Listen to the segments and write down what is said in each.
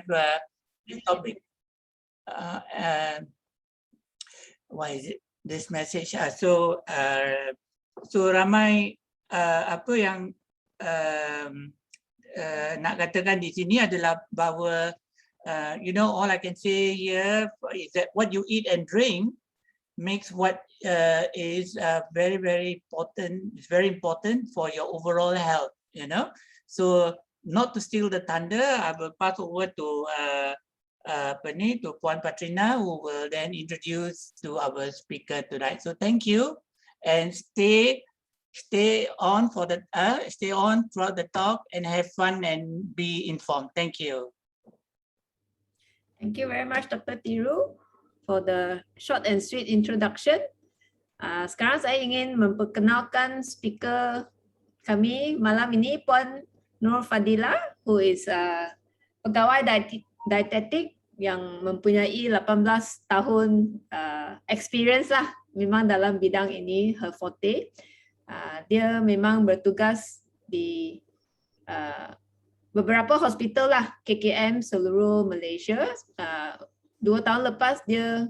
this topic. Why is it this message? So ramai apa yang nak katakan di sini adalah bahawa you know, all I can say here is that what you eat and drink makes what is very, very important. It's very important for your overall health, you know. So not to steal the thunder, I will pass over to to Puan Patrina, who will then introduce to our speaker tonight. So thank you, and stay on for the stay on throughout the talk and have fun and be informed. Thank you. Thank you very much, Dr. Tiru, for the short and sweet introduction. Sekarang saya ingin memperkenalkan speaker kami malam ini, Puan Nur Fadila, who is pegawai dietetik yang mempunyai 18 tahun experience lah, memang dalam bidang ini her forte. Dia memang bertugas di beberapa hospital lah, KKM seluruh Malaysia. 2 tahun lepas dia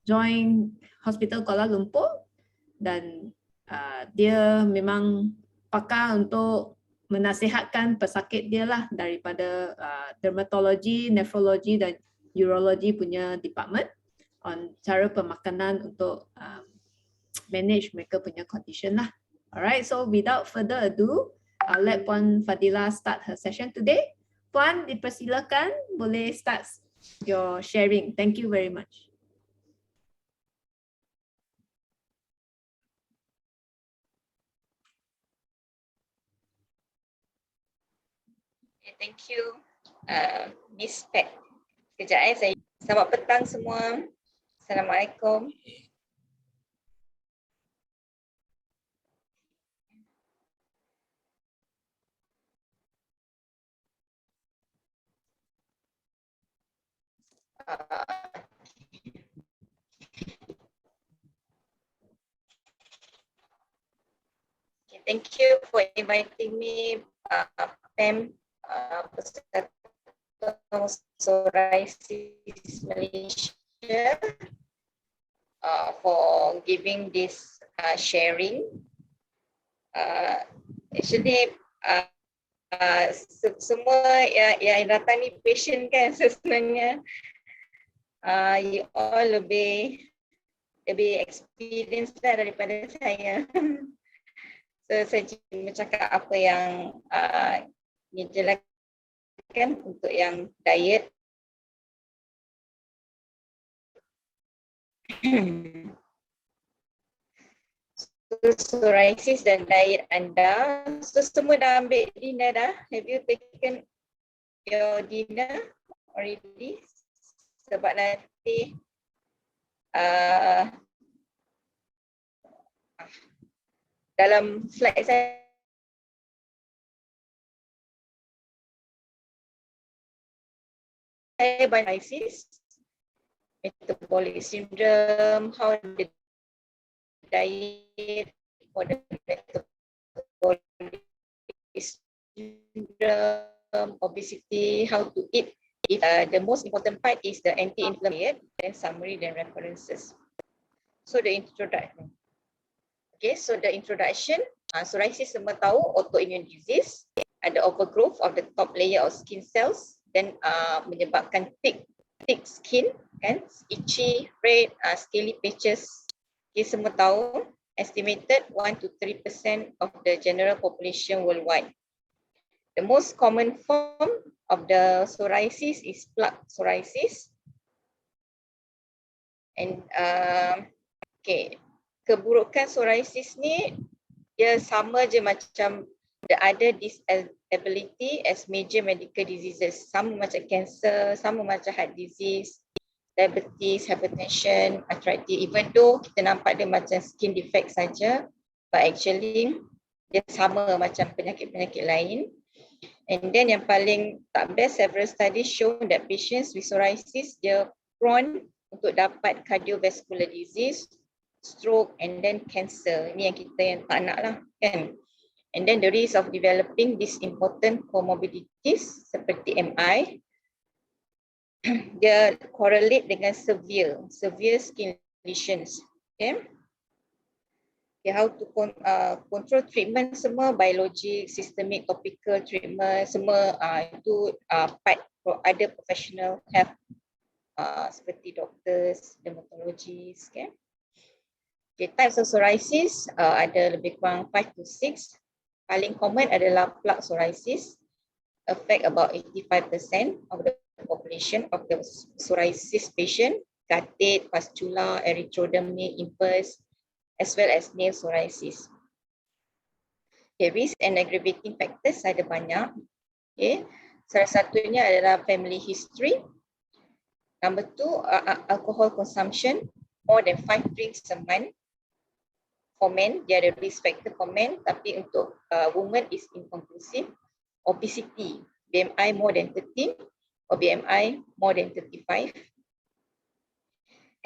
join Hospital Kuala Lumpur dan dia memang pakar untuk menasihatkan pesakit dia lah daripada dermatologi, nefrologi dan urologi punya department on cara pemakanan untuk manage mereka punya condition lah. Alright, so without further ado, I'll let Puan Fadila start her session today. Puan, dipersilakan, boleh start your sharing. Thank you very much. Thank you, Miss Pat. Sekejap saya. Selamat petang semua. Assalamualaikum. Thank you for inviting me, Pam, Psoriasis Malaysia, for giving this sharing. Actually, semua yang datang ni patient kan sebenarnya. You all lebih experience lah daripada saya. So saya cuma cakap apa yang dijelaskan untuk yang diet. Psoriasis dan diet anda. So semua dah ambil dinner dah? Have you taken your dinner already? Sebab nanti dalam slide saya psoriasis, metabolic syndrome, how the diet for the metabolic syndrome, obesity, how to eat. The most important part is the anti-inflammatory, then summary, then references. So the introduction. Okay, so the introduction, psoriasis semua tahu, autoimmune disease, ada overgrowth of the top layer of skin cells, then menyebabkan thick skin, kan, itchy, red, scaly patches. Okay, semua tahu, estimated 1 to 3% of the general population worldwide. The most common form of the psoriasis is plaque psoriasis. And okay, keburukan psoriasis ni dia sama je macam the other disability as major medical diseases. Sama macam cancer, sama macam heart disease, diabetes, hypertension, arthritis. Even though kita nampak dia macam skin defect saja, but actually dia sama macam penyakit-penyakit lain. And then yang paling tak best, several studies show that patients with psoriasis dia prone untuk dapat cardiovascular disease, stroke, and then cancer. Ini yang kita yang tak nak lah, kan. And then the risk of developing these important comorbidities seperti MI, dia correlate dengan severe skin lesions. Okay. Okay, how to control treatment semua, biologic, systemic, topical treatment semua itu part ada professional health seperti doctors, dermatologists. Okay. Okay, types of psoriasis ada lebih kurang 5 to 6. Paling common adalah plaque psoriasis, affect about 85% of the population of the psoriasis patient, gutted, pustula, erythrodermic, impulse, as well as nail psoriasis. Okay, risk and aggravating factors ada banyak. Okay. Salah satunya adalah family history. Number 2, alcohol consumption, more than 5 drinks a month. For men, dia ada risk factor for men, tapi untuk women is inconclusive. Obesity, BMI more than 13 or BMI more than 35.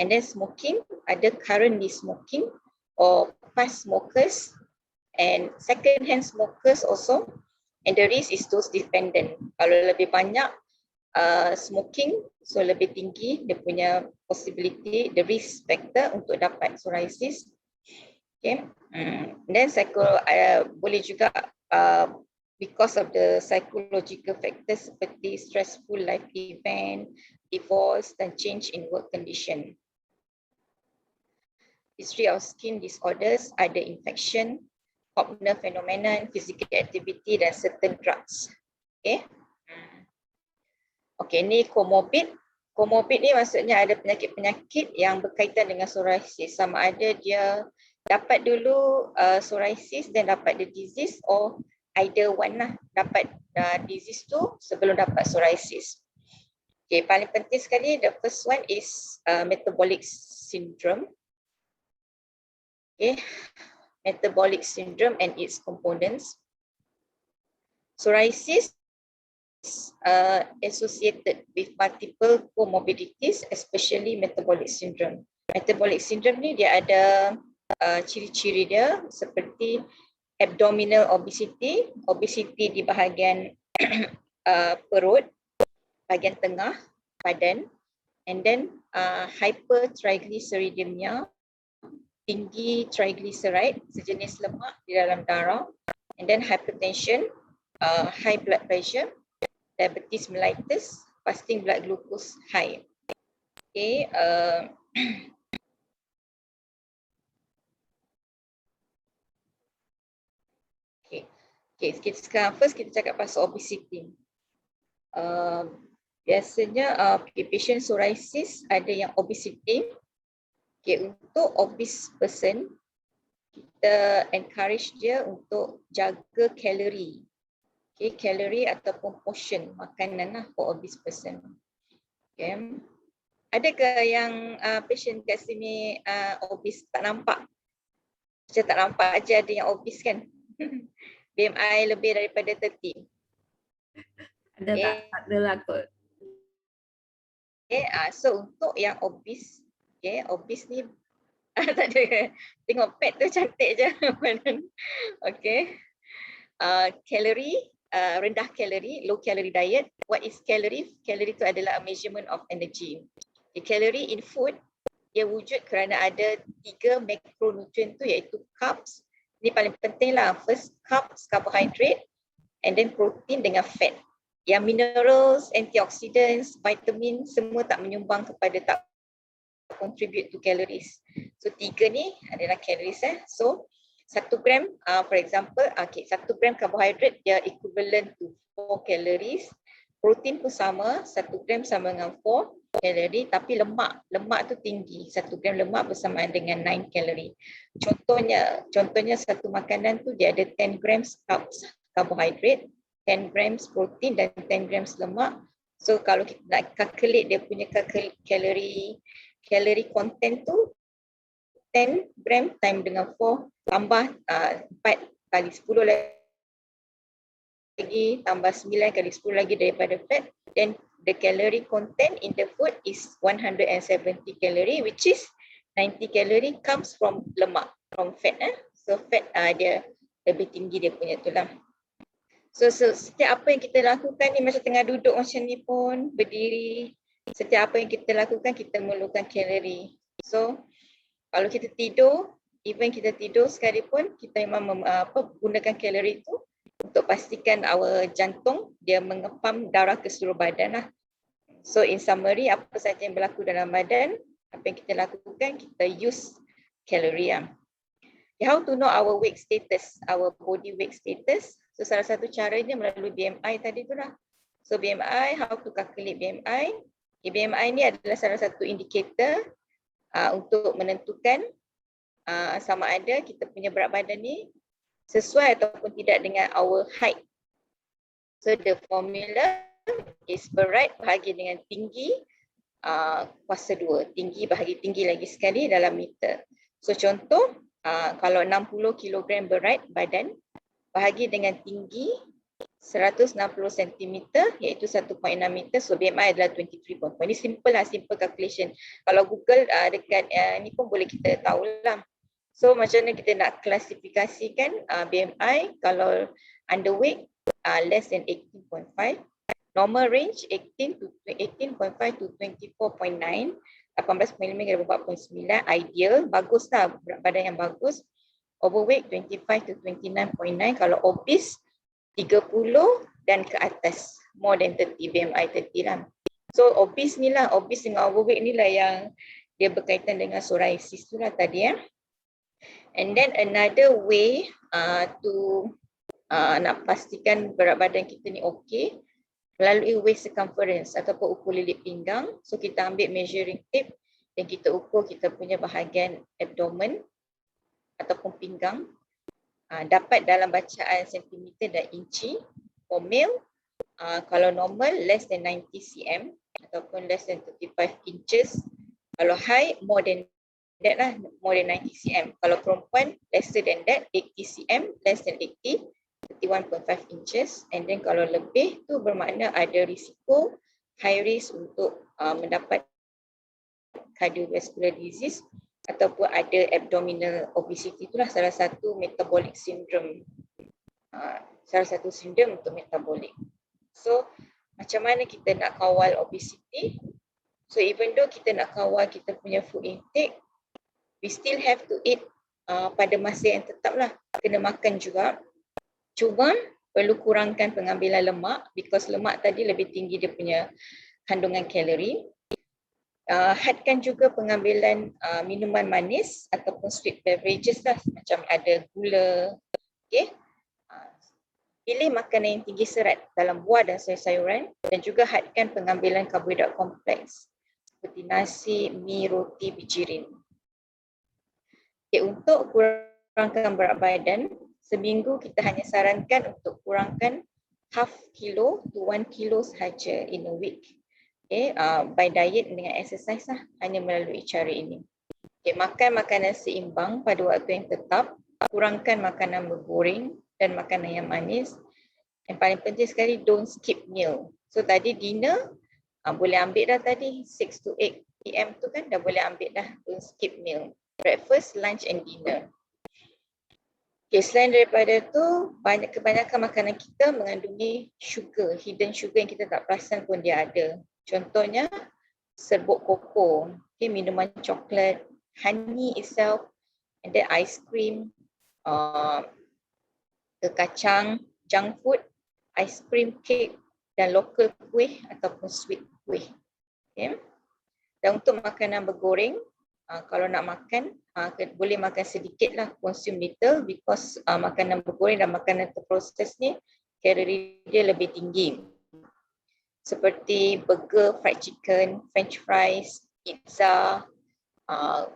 And then smoking, ada currently smoking or past smokers and second-hand smokers also. And the risk is dose dependent. Kalau lebih banyak smoking, so lebih tinggi dia punya possibility, the risk factor untuk dapat psoriasis. Okay. Then boleh juga because of the psychological factors seperti stressful life event, divorce dan change in work condition. History of skin disorders, ada infection, Hoffner phenomenon, physical activity dan certain drugs. Okay. Okay, ni comorbid. Comorbid ni maksudnya ada penyakit-penyakit yang berkaitan dengan psoriasis. Sama ada dia dapat dulu psoriasis dan dapat the disease, or either one lah, dapat disease tu sebelum dapat psoriasis. Okay, paling penting sekali, the first one is metabolic syndrome. Okay, metabolic syndrome and its components. Psoriasis associated with multiple comorbidities, especially metabolic syndrome. Metabolic syndrome ni dia ada ciri-ciri dia seperti abdominal obesity, obesity di bahagian perut, bahagian tengah badan, and then hypertriglyceridemia, tinggi triglyceride, sejenis lemak di dalam darah, and then hypertension, high blood pressure, diabetes mellitus, fasting blood glucose high. Okay, okay, sekarang first kita cakap pasal obesity. Biasanya patient psoriasis ada yang obesity. Okay, untuk obese person, kita encourage dia untuk jaga kalori. Okay, kalori ataupun portion makanan lah for obese person. Okay. Adakah yang patient kat sini obese tak nampak? Macam tak nampak aja ada yang obese kan? BMI lebih daripada 30. Ada okay. Tak ada lah kot. Okay, so untuk yang obese, okay, obese ni tak ada. Tengok pet tu cantik je. Okay. Kalori, rendah kalori, low calorie diet. What is calorie? Calorie tu adalah a measurement of energy. Okay, calorie in food, dia wujud kerana ada 3 macronutrient tu iaitu carbs. Ini paling penting lah. First, carbs, carbohydrate, and then protein dengan fat. Yang minerals, antioxidants, vitamin semua tak menyumbang kepada, tak contribute to calories. So 3 ni adalah calories. So 1 gram, for example, okay, 1 gram carbohydrate dia equivalent to 4 calories. Protein pun sama, 1 gram sama dengan 4 kalori, tapi lemak tu tinggi. 1 gram lemak bersamaan dengan 9 kalori. Contohnya satu makanan tu dia ada 10 grams carbohydrate, 10 grams protein dan 10 grams lemak. So kalau kita nak calculate dia punya kalori content tu, 10 gram time dengan 4 tambah 4 kali 10 lagi tambah 9 kali 10 lagi daripada fat, then the calorie content in the food is 170 calorie, which is 90 calorie comes from lemak, from fat. So fat dia lebih tinggi dia punya tu lah. So setiap apa yang kita lakukan ni macam tengah duduk macam ni pun, berdiri, Setiap apa yang kita lakukan, kita memerlukan kalori. So, kalau kita tidur, even kita tidur sekalipun, kita memang gunakan kalori itu untuk pastikan our jantung dia mengepam darah ke seluruh badan lah. So in summary, apa saja yang berlaku dalam badan, apa yang kita lakukan, kita use kalori. How to know our weight status, our body weight status? So salah satu caranya melalui BMI tadi tu lah. So BMI, how to calculate BMI? BMI ni adalah salah satu indikator untuk menentukan sama ada kita punya berat badan ni sesuai ataupun tidak dengan our height. So the formula is berat bahagi dengan tinggi kuasa 2. Tinggi bahagi tinggi lagi sekali dalam meter. So contoh, kalau 60 kg berat badan bahagi dengan tinggi 160 cm iaitu 1.6 meter. So BMI adalah 23.4. Ini simple lah, simple calculation. Kalau Google dekat ni pun boleh kita tahulah. So macam mana kita nak klasifikasikan BMI kalau underweight less than 18.5. Normal range 18.5 to 24.9. 18.5 ke 4.9. Ideal, baguslah berat badan yang bagus. Overweight 25 to 29.9. Kalau obese 30 dan ke atas. More than 30, BMI 30 lah. So obese ni lah, obese dengan overweight ni lah yang dia berkaitan dengan psoriasis tu lah tadi . And then another way to nak pastikan berat badan kita ni okey, melalui waist circumference ataupun ukur lilit pinggang. So kita ambil measuring tape dan kita ukur kita punya bahagian abdomen ataupun pinggang. Dapat dalam bacaan sentimeter dan inci. For male, kalau normal less than 90 cm ataupun less than 35 inches. Kalau high, more than that lah, more than 90 cm. Kalau perempuan, lesser than that, 80 cm, less than 80, 31.5 inches. And then kalau lebih tu bermakna ada risiko, high risk untuk mendapat cardiovascular disease ataupun ada abdominal obesity. Itulah salah satu metabolic syndrome. Salah satu sindrom untuk metabolic. So macam mana kita nak kawal obesity? So even though kita nak kawal kita punya food intake, we still have to eat pada masa yang tetap lah. Kena makan juga. Cuma perlu kurangkan pengambilan lemak because lemak tadi lebih tinggi dia punya kandungan kalori. Hadkan juga pengambilan minuman manis ataupun sweet beverages lah, macam ada gula. Okay. Pilih makanan yang tinggi serat dalam buah dan sayur-sayuran dan juga hadkan pengambilan karbohidrat kompleks seperti nasi, mi, roti, bijirin. Okay, untuk kurangkan berat badan, seminggu kita hanya sarankan untuk kurangkan half kilo to 1 kilo sahaja in a week. Okay, by diet dengan exercise lah, hanya melalui cara ini. Okay, makan makanan seimbang pada waktu yang tetap, kurangkan makanan bergoreng dan makanan yang manis. Yang paling penting sekali, don't skip meal. So tadi dinner, boleh ambil dah tadi, 6 to 8 PM tu kan dah boleh ambil dah, don't skip meal. Breakfast, lunch and dinner. Okay, selain daripada tu, kebanyakan makanan kita mengandungi sugar, hidden sugar yang kita tak perasan pun dia ada. Contohnya serbuk koko, okay, minuman coklat, honey itself, and then ice cream, kacang, junk food, ice cream, cake dan local kuih ataupun sweet kuih. Okay. Dan untuk makanan bergoreng, kalau nak makan, boleh makan sedikit lah, consume little because makanan bergoreng dan makanan terproses ni kalori dia lebih tinggi. Seperti burger, fried chicken, french fries, pizza,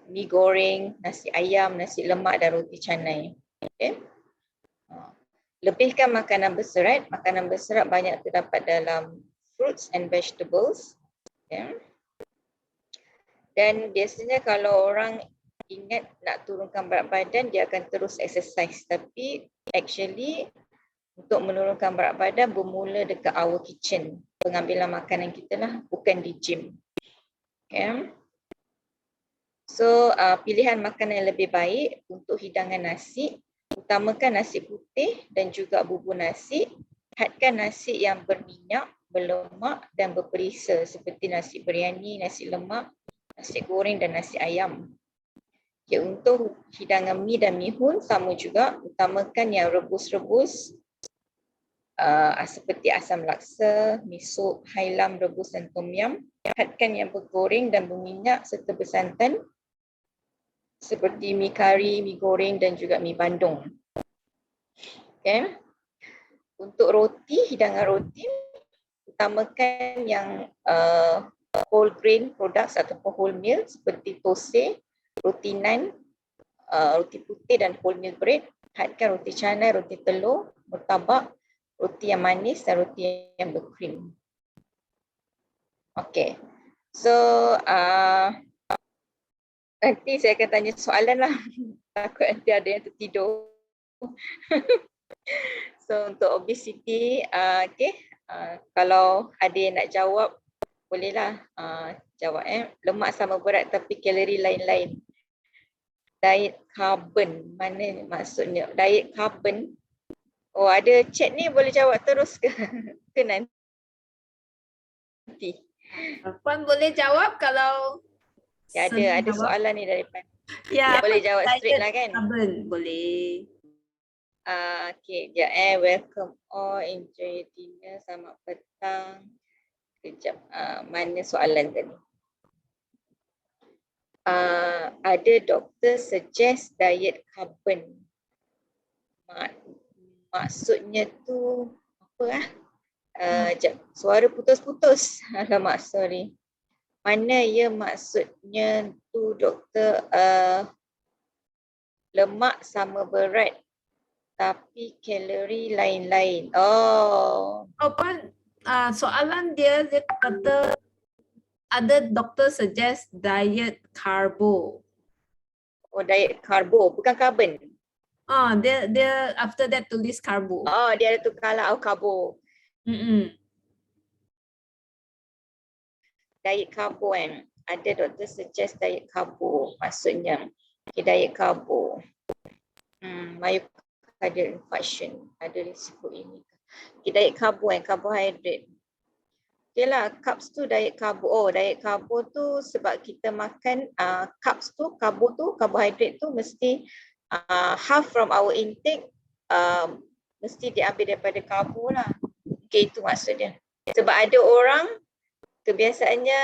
mi goreng, nasi ayam, nasi lemak dan roti canai. Okay. Lebihkan makanan berserat. Makanan berserat banyak terdapat dalam fruits and vegetables. Okay. Dan biasanya kalau orang ingat nak turunkan berat badan, dia akan terus exercise. Tapi actually untuk menurunkan berat badan bermula dekat our kitchen. Pengambilan makanan kita lah, bukan di gym. Okay. So pilihan makanan yang lebih baik untuk hidangan nasi, utamakan nasi putih dan juga bubur nasi. Hadkan nasi yang berminyak berlemak dan berperisa seperti nasi biryani, nasi lemak, nasi goreng dan nasi ayam. Okay, untuk hidangan mi dan mihun sama juga, utamakan yang rebus-rebus seperti asam laksa, mi sup, hailam, rebus dan tom yum. Hadkan yang bergoreng dan berminyak serta bersantan seperti mi kari, mi goreng dan juga mi bandung. Okay. Untuk roti, hidangan roti, utamakan yang whole grain products ataupun whole meal seperti toast, roti naan, roti putih dan wholemeal bread. Hadkan roti canai, roti telur, murtabak, roti yang manis dan roti yang berkrim. Okay. So, nanti saya akan tanya soalan lah. Takut nanti ada yang tertidur. So, untuk obesity, okay. Kalau ada yang nak jawab, bolehlah jawab. Lemak sama berat tapi kalori lain-lain. Diet carbon, mana maksudnya? Diet carbon. Oh, ada chat ni, boleh jawab terus ke? Ke nanti? Puan boleh jawab kalau Ya, ada soalan ni daripada. ya, Boleh jawab straight diet lah kan? carbon, boleh. Okay, welcome all, enjoy dinner, selamat petang. Kejap, mana soalan tadi? Ada doktor suggest diet carbon. Maksudnya tu apa suara putus-putus. Alamak, sorry. Mana ya maksudnya tu doktor, lemak sama berat tapi kalori lain-lain. Oh. Puan, soalan dia kata ada doktor suggest diet carbo. Oh, diet karbo, bukan carbon. Dia after that tulis carbo. Oh, dia ada tukar lah, karbo. Diet karbo kan. Ada doktor suggest diet karbo, maksudnya. Okay, diet karbo. Myocardial infarction, ada risiko ini. Okay, diet karbo kan, carbohydrate. Okay lah, carbs tu diet karbo. Oh, diet karbo tu sebab kita makan carbs tu, karbo tu, carbohydrate tu mesti half from our intake mesti diambil daripada karbo lah. Okay, itu maksudnya. Sebab ada orang kebiasaannya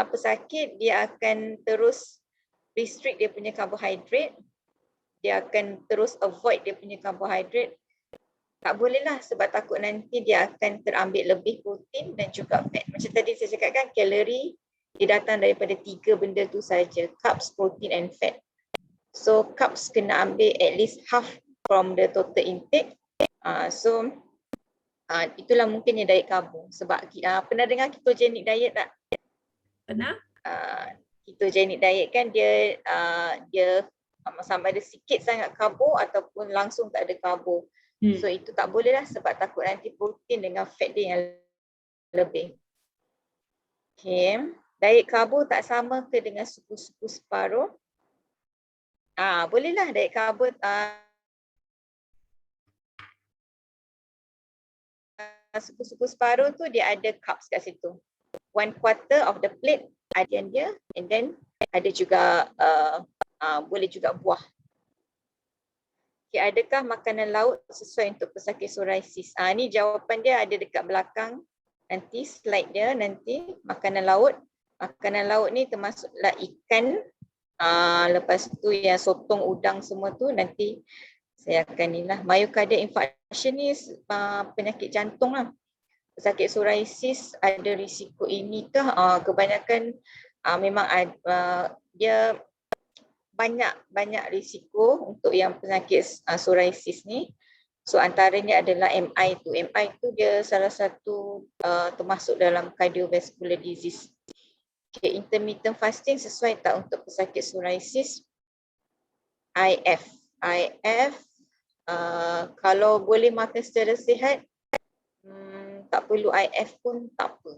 pesakit, dia akan terus restrict dia punya carbohydrate. Dia akan terus avoid dia punya carbohydrate. Tak boleh lah sebab takut nanti dia akan terambil lebih protein dan juga fat. Macam tadi saya cakapkan, kalori dia datang daripada 3 benda tu saja. Carbs, protein and fat. So carbs kena ambil at least half from the total intake. Itulah mungkin yang diet karbo. Sebab pernah dengar ketogenic diet tak? Pernah? Ketogenic diet kan dia sama ada sikit sangat karbo ataupun langsung tak ada karbo. So itu tak boleh lah sebab takut nanti protein dengan fat dia yang lebih. Okay. Diet karbo tak sama ke dengan suku-suku separuh? Bolehlah diet karbo. Suku-suku separuh tu dia ada carbs kat situ. 1/4 of the plate ada dia, and then ada juga boleh juga buah. Okay, adakah makanan laut sesuai untuk pesakit psoriasis? Ni jawapan dia ada dekat belakang. Nanti slide dia nanti makanan laut. Makanan laut ni termasuklah ikan. Lepas tu yang sotong, udang semua tu nanti saya akan ni lah. Myocardial infarction ni penyakit jantung lah. Pesakit psoriasis ada risiko ini kah? Kebanyakan memang dia banyak risiko untuk yang penyakit psoriasis ni. So antaranya adalah MI tu. MI tu dia salah satu termasuk dalam cardiovascular disease. Okay, intermittent fasting sesuai tak untuk pesakit psoriasis? IF. Kalau boleh makan secara sihat, tak perlu IF pun tak apa.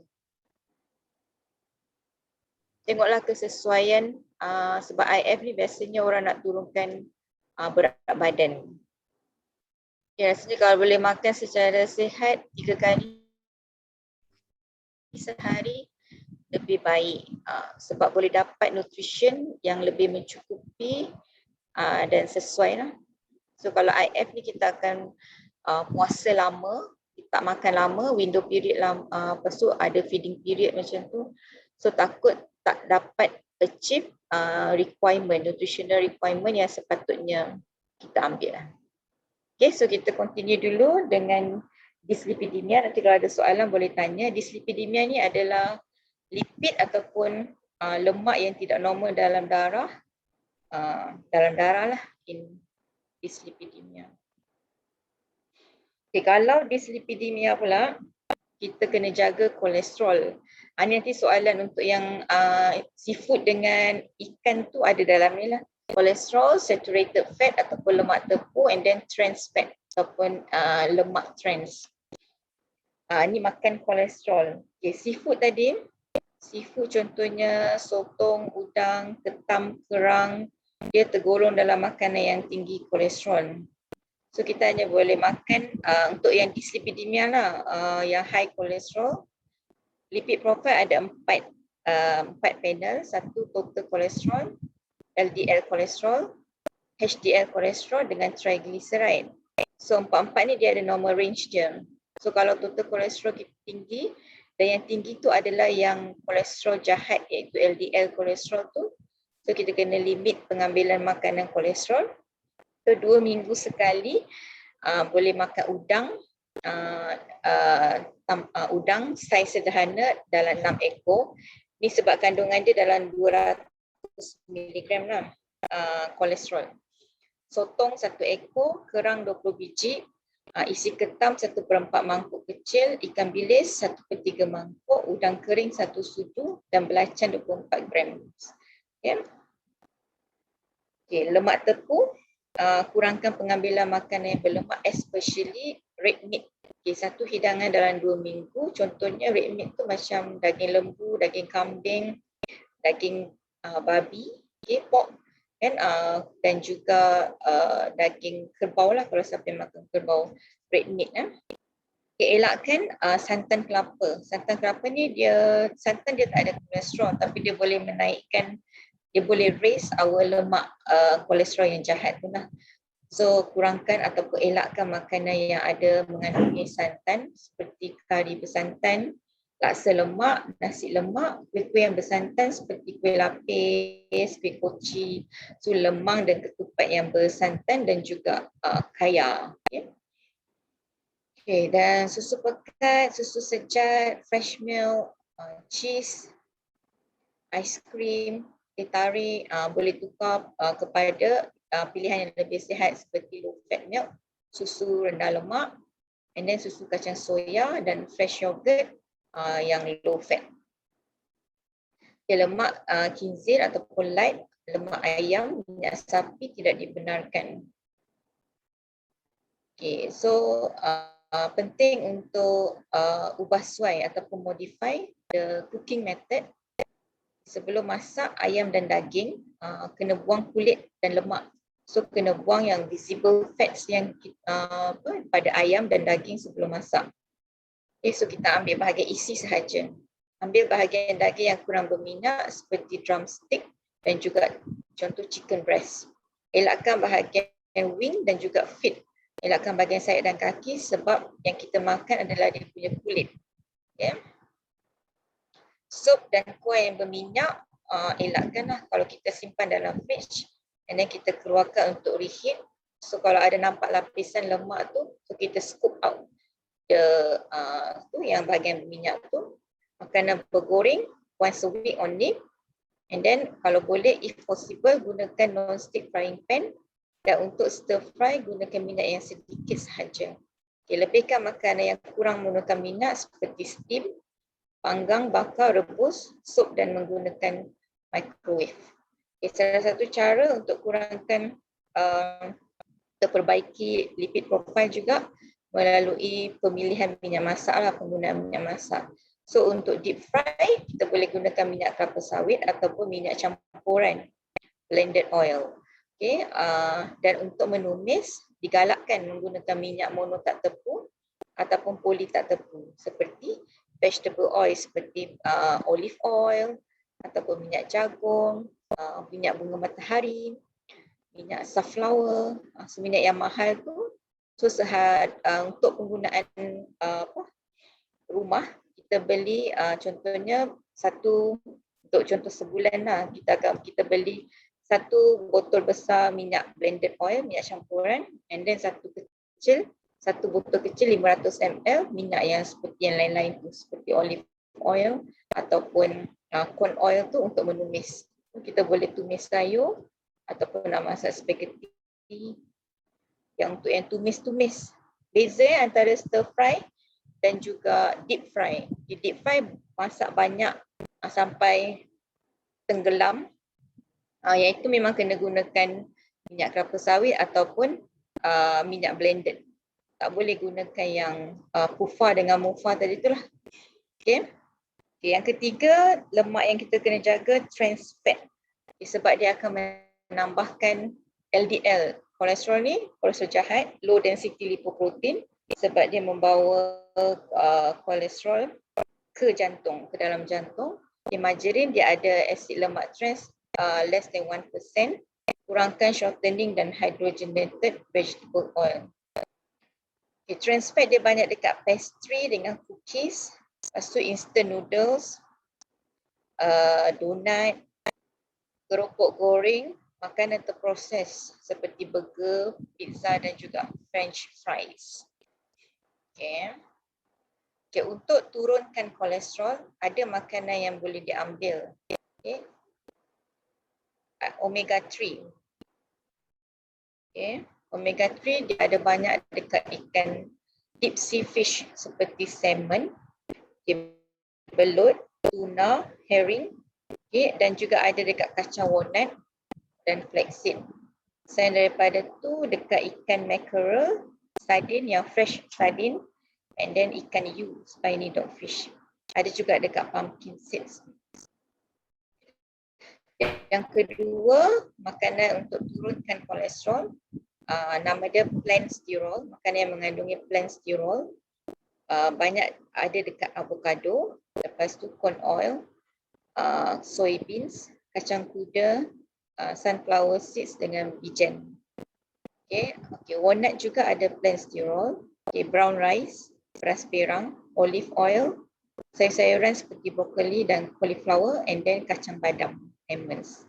Tengoklah kesesuaian sebab IF ni biasanya orang nak turunkan berat badan. Ya, rasanya kalau boleh makan secara sihat 3 kali sehari lebih baik sebab boleh dapat nutrition yang lebih mencukupi dan sesuai lah. So kalau IF ni kita akan puasa lama, tak makan lama, window period lama, lepas tu ada feeding period macam tu. So takut tak dapat achieve requirement, nutritional requirement yang sepatutnya kita ambil lah. Okay, so kita continue dulu dengan dyslipidemia. Nanti kalau ada soalan boleh tanya. Dyslipidemia ni adalah lipid ataupun lemak yang tidak normal dalam darah lah in dyslipidemia. Okay, kalau dyslipidemia pula, kita kena jaga kolesterol. Ini nanti soalan untuk yang seafood dengan ikan tu ada dalam ni lah. Kolesterol, saturated fat ataupun lemak tepu, and then trans fat ataupun lemak trans. Ni makan kolesterol. Okay, seafood tadi, seafood contohnya sotong, udang, ketam, kerang, dia tergolong dalam makanan yang tinggi kolesterol. So kita hanya boleh makan untuk yang dyslipidemia lah, yang high kolesterol. Lipid profile ada empat panel. Satu total kolesterol, LDL kolesterol, HDL kolesterol dengan triglyceride. So empat-empat ni dia ada normal range dia. So kalau total kolesterol kita tinggi, dan yang tinggi tu adalah yang kolesterol jahat iaitu LDL kolesterol tu. So kita kena limit pengambilan makanan kolesterol. So 2 minggu sekali boleh makan udang. Udang saiz sederhana dalam 6 ekor. Ni sebab kandungan dia dalam 200 mg lah kolesterol. Sotong 1 ekor, kerang 20 biji, isi ketam 1/4 mangkuk kecil, ikan bilis 1/3 mangkuk, udang kering 1 sudu dan belacan 24 gram. Okay. Okay, lemak tepu, kurangkan pengambilan makanan yang berlemak, especially red meat. Okay, satu hidangan dalam 2 minggu, contohnya red meat tu macam daging lembu, daging kambing, daging babi, okay, pork, dan juga daging kerbau lah kalau siapa yang makan kerbau, red meat. Okay, elakkan santan kelapa. Santan kelapa ni santan dia tak ada kolesterol tapi dia boleh menaikkan, dia boleh raise our lemak kolesterol yang jahat tu lah. So kurangkan ataupun elakkan makanan yang ada mengandungi santan seperti kari bersantan, laksa lemak, nasi lemak, kuih-kuih yang bersantan seperti kuih lapis, kuih koci, so lemang dan ketupat yang bersantan dan juga kaya. Okay. Okay, dan susu pekat, susu sejat, fresh milk, cheese, ais krim, teh tarik, boleh tukar kepada pilihan yang lebih sihat seperti low fat milk, susu rendah lemak, and then susu kacang soya dan fresh yogurt yang low fat. Lemak khinzir ataupun light, lemak ayam, minyak sapi tidak dibenarkan. Okay, so penting untuk ubah suai ataupun modify the cooking method. Sebelum masak ayam dan daging, kena buang kulit dan lemak. So kena buang yang visible fats yang pada ayam dan daging sebelum masak. Okay, so kita ambil bahagian isi sahaja. Ambil bahagian daging yang kurang berminyak seperti drumstick dan juga contoh chicken breast. Elakkan bahagian wing dan juga feet. Elakkan bahagian sayap dan kaki sebab yang kita makan adalah dia punya kulit. Okay. Sup dan kuah yang berminyak, elakkanlah kalau kita simpan dalam fridge and then kita keluarkan untuk reheat. So kalau ada nampak lapisan lemak tu, so kita scoop out tu yang bahagian minyak tu. Makanan bergoreng once a week only. And then kalau boleh, if possible, gunakan non-stick frying pan. Dan untuk stir fry, gunakan minyak yang sedikit sahaja. Okay, lebihkan makanan yang kurang menggunakan minyak seperti steam, panggang, bakar, rebus, sup dan menggunakan microwave. Okay, salah satu cara untuk kurangkan perbaiki lipid profile juga melalui pemilihan minyak masak lah, penggunaan minyak masak. So untuk deep fry, kita boleh gunakan minyak kelapa sawit ataupun minyak campuran, blended oil. Okay, dan untuk menumis, digalakkan menggunakan minyak mono tak tepu ataupun poli tak tepu seperti vegetable oil seperti olive oil ataupun minyak jagung, minyak bunga matahari, minyak sunflower, minyak yang mahal tu. So untuk penggunaan rumah, kita beli contohnya untuk contoh sebulan lah, kita beli satu botol besar minyak blended oil, minyak campuran, and then satu botol kecil 500 ml minyak yang seperti yang lain-lain tu, seperti olive oil ataupun corn oil tu untuk menumis. Kita boleh tumis sayur ataupun nak masak spaghetti. Yang untuk yang tumis-tumis. Beza antara stir fry dan juga deep fry. Di deep fry masak banyak sampai tenggelam. Yang itu memang kena gunakan minyak kelapa sawit ataupun minyak blended. Tak boleh gunakan yang pufa dengan mufa tadi itulah. Okay. Yang ketiga, lemak yang kita kena jaga, trans fat. Sebab dia akan menambahkan LDL. Kolesterol ni, kolesterol jahat, low density lipoprotein, sebab dia membawa kolesterol ke jantung, ke dalam jantung. Margarine dia ada asid lemak trans less than 1%, kurangkan shortening dan hydrogenated vegetable oil. Okay, trans fat dia banyak dekat pastry dengan cookies, lepas tu instant noodles, donut, keropok goreng, makanan terproses seperti burger, pizza dan juga french fries. Okay. Okay, untuk turunkan kolesterol, ada makanan yang boleh diambil. Okay. Omega 3. Okay. Omega 3 dia ada banyak dekat ikan deep sea fish seperti salmon, belut, tuna, herring, okay, dan juga ada dekat kacang walnut dan flaxseed. Selain daripada tu dekat ikan mackerel, sardin yang fresh sardin, and then ikan yu, spiny dogfish. Ada juga dekat pumpkin seeds. Yang kedua, makanan untuk turunkan kolesterol, nama dia plant sterol, makanan yang mengandungi plant sterol. Banyak ada dekat avocado, lepas tu corn oil, soybeans, kacang kuda, sunflower seeds dengan bijan. Okay, walnut juga ada plant sterol. Okay, brown rice, beras perang, olive oil, sayur-sayuran seperti brokoli dan cauliflower, and then kacang badam, almonds.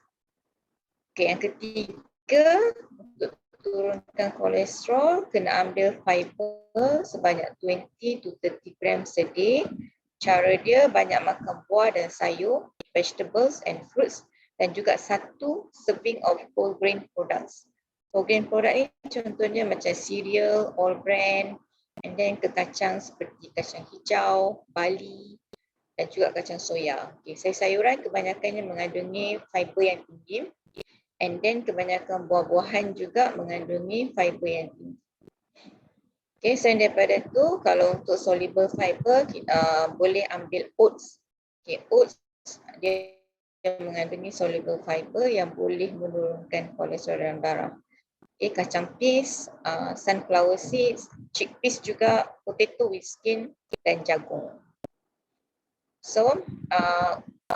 Okay, yang ketiga, untuk turunkan kolesterol, kena ambil fiber sebanyak 20 to 30 gram seday. Cara dia banyak makan buah dan sayur, vegetables and fruits, dan juga satu serving of whole grain products. Whole grain product ni contohnya macam cereal, all bran, and then ke kacang seperti kacang hijau, bali, dan juga kacang soya. Okay, sayur-sayuran kebanyakannya mengandungi fiber yang tinggi, and then kebanyakan buah-buahan juga mengandungi fiber yang tinggi. Okay, selain daripada tu, kalau untuk soluble fiber, kita boleh ambil oats. Okay, oats dia mengandungi soluble fiber yang boleh menurunkan kolesterol dalam darah. Okay, kacang peas, sunflower seeds, chickpeas juga, potato with skin, dan jagung. So,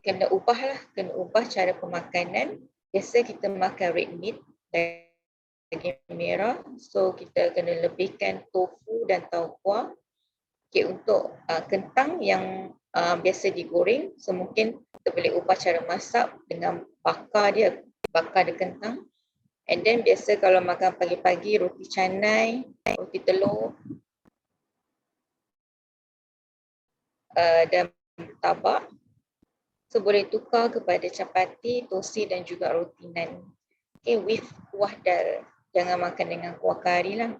kena ubah cara pemakanan. Biasa kita makan red meat, daging merah, so kita kena lebihkan tofu dan taukuah. Okay, untuk kentang yang biasa digoreng, so mungkin kita boleh ubah cara masak dengan bakar dia kentang. And then biasa kalau makan pagi-pagi roti canai, roti telur, dan tabak, so boleh tukar kepada capati, tosi dan juga roti nan. Okay, with kuah dal. Jangan makan dengan kuah kari lah.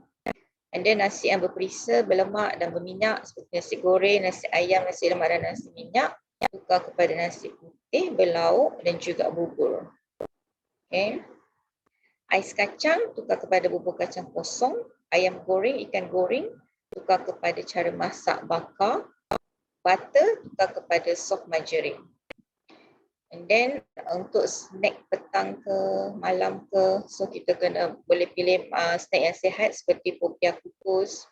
And then nasi yang berperisa, berlemak dan berminyak seperti nasi goreng, nasi ayam, nasi lemak dan nasi minyak, tukar kepada nasi putih, berlauk dan juga bubur. Okay. Ais kacang tukar kepada bubur kacang kosong, ayam goreng, ikan goreng tukar kepada cara masak bakar, butter tukar kepada sop margarine. And then untuk snack petang ke malam ke, so kita boleh pilih snack yang sihat seperti popiah kukus,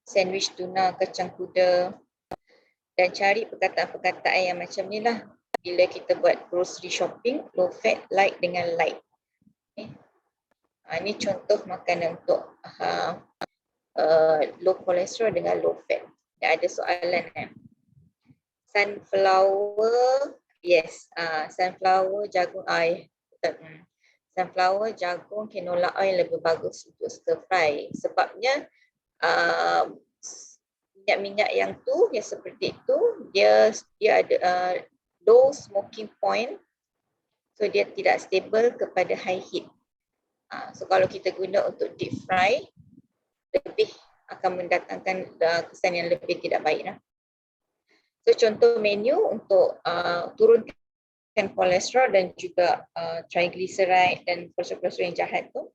sandwich tuna, kacang kuda, dan cari perkataan-perkataan yang macam ni lah bila kita buat grocery shopping, low fat, light dengan light. Okay. Ini contoh makanan untuk low cholesterol dengan low fat. Ada soalan kan? Sunflower, yes, sunflower, jagung, sunflower, jagung, canola oil lebih bagus untuk stir fry. Sebabnya minyak-minyak yang seperti itu, dia ada low smoking point, so dia tidak stable kepada high heat. So kalau kita guna untuk deep fry, lebih akan mendatangkan kesan yang lebih tidak baik lah. So contoh menu untuk turunkan kolesterol dan juga triglyceride dan kolesterol yang jahat tu.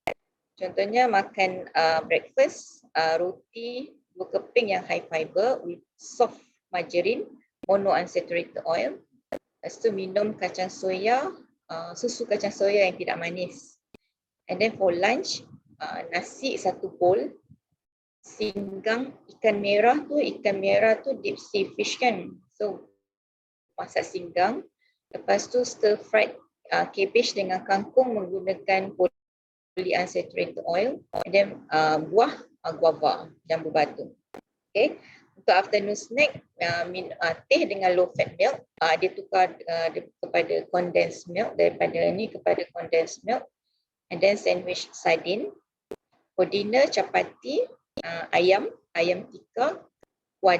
Contohnya makan breakfast, roti, dua keping yang high fiber with soft margarine, monounsaturated oil. Lepas tu minum kacang soya, susu kacang soya yang tidak manis. And then for lunch, nasi satu bowl, singgang ikan merah tu deep sea fish kan. So masak singgang, lepas tu stir fried cabbage dengan kangkung menggunakan polyunsaturated oil, and then buah guava, jambu batu. Okay. Untuk afternoon snack, teh dengan low fat milk, dia tukar kepada condensed milk, daripada ni kepada condensed milk, and then sandwich sardine. For dinner, chapati, ayam tikar, kuah,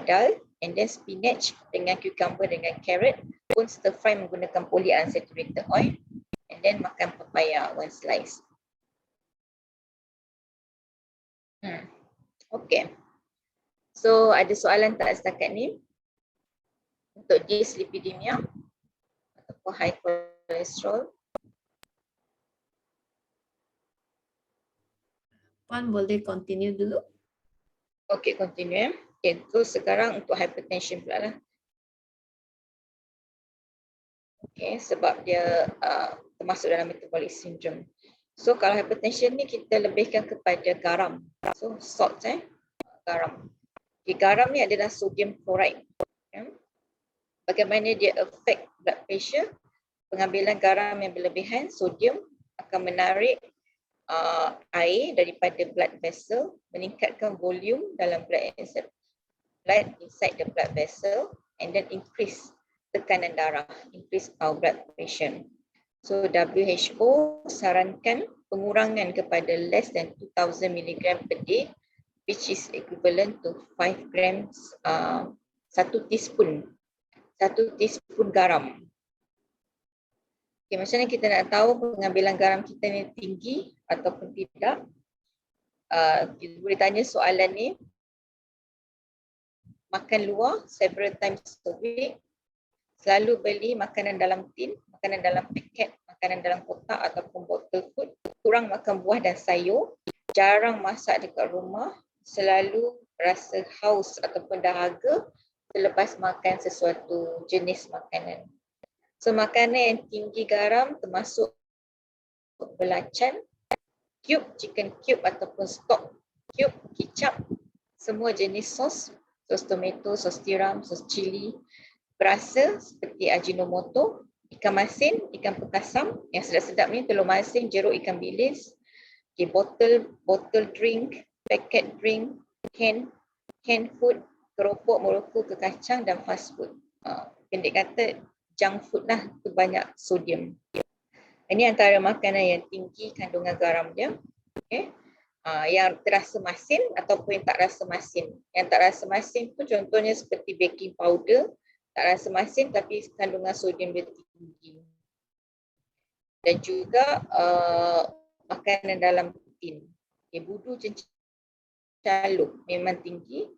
and then spinach dengan cucumber dengan carrot pun stir fry menggunakan polyunsaturated oil, and then makan papaya one slice. Okay. So ada soalan tak setakat ni untuk dyslipidemia ataupun high cholesterol? Puan boleh continue dulu. Okay, continue. Okay, so sekarang untuk hypertension pula lah. Okay, sebab dia termasuk dalam metabolic syndrome. So kalau hypertension ni kita lebihkan kepada garam. So salt, garam. Okay, garam ni adalah sodium chloride. Okay. Bagaimana dia affect blood pressure? Pengambilan garam yang berlebihan, sodium akan menarik air daripada blood vessel, meningkatkan volume dalam blood inside the blood vessel, and then increase tekanan darah, increase our blood pressure. So WHO sarankan pengurangan kepada less than 2000 mg per day, which is equivalent to 5 grams, 1 teaspoon garam. Okay, macam mana kita nak tahu pengambilan garam kita ni tinggi ataupun tidak? Kita boleh tanya soalan ni. Makan luar several times a week, selalu beli makanan dalam tin, makanan dalam paket, makanan dalam kotak ataupun bottle food, kurang makan buah dan sayur, jarang masak dekat rumah, selalu rasa haus ataupun dahaga selepas makan sesuatu jenis makanan. So makanan yang tinggi garam termasuk belacan, cube, chicken cube ataupun stock cube, kicap, semua jenis sos, sos tomato, sos tiram, sos cili, berasa seperti Ajinomoto, ikan masin, ikan pekasam, yang sedap-sedap ni telur masin, jeruk ikan bilis, okay, bottle drink, packet drink, canned food, keropok, moroko, kekacang dan fast food. Pendek kata junk food lah, itu banyak sodium. Ini antara makanan yang tinggi kandungan garam dia. Okay. Yang terasa masin ataupun yang tak rasa masin. Yang tak rasa masin tu contohnya seperti baking powder, tak rasa masin tapi kandungan sodium dia tinggi. Dan juga makanan dalam tin. Okay, budu cencaluk memang tinggi.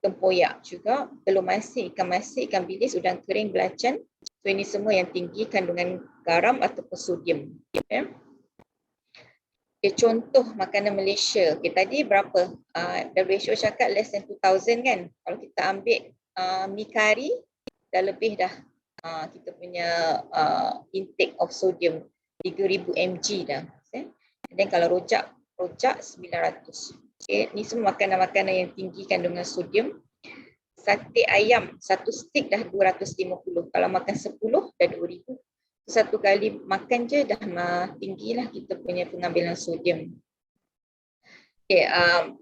Tempoyak juga, telur masin, ikan bilis, udang kering, belacan. So ini semua yang tinggi kandungan garam ataupun sodium. Okay. Okay, contoh makanan Malaysia. Okay, tadi berapa? WHO cakap less than 2000 kan? Kalau kita ambil mi kari, dah lebih dah kita punya intake of sodium 3000 mg dah. Okay. Dan kalau rojak 900. Okay, ni semua makanan-makanan yang tinggi kandungan sodium. Sate ayam, satu stick dah 250. Kalau makan 10 dah 2000. Satu kali makan je dah tinggilah kita punya pengambilan sodium. Okay,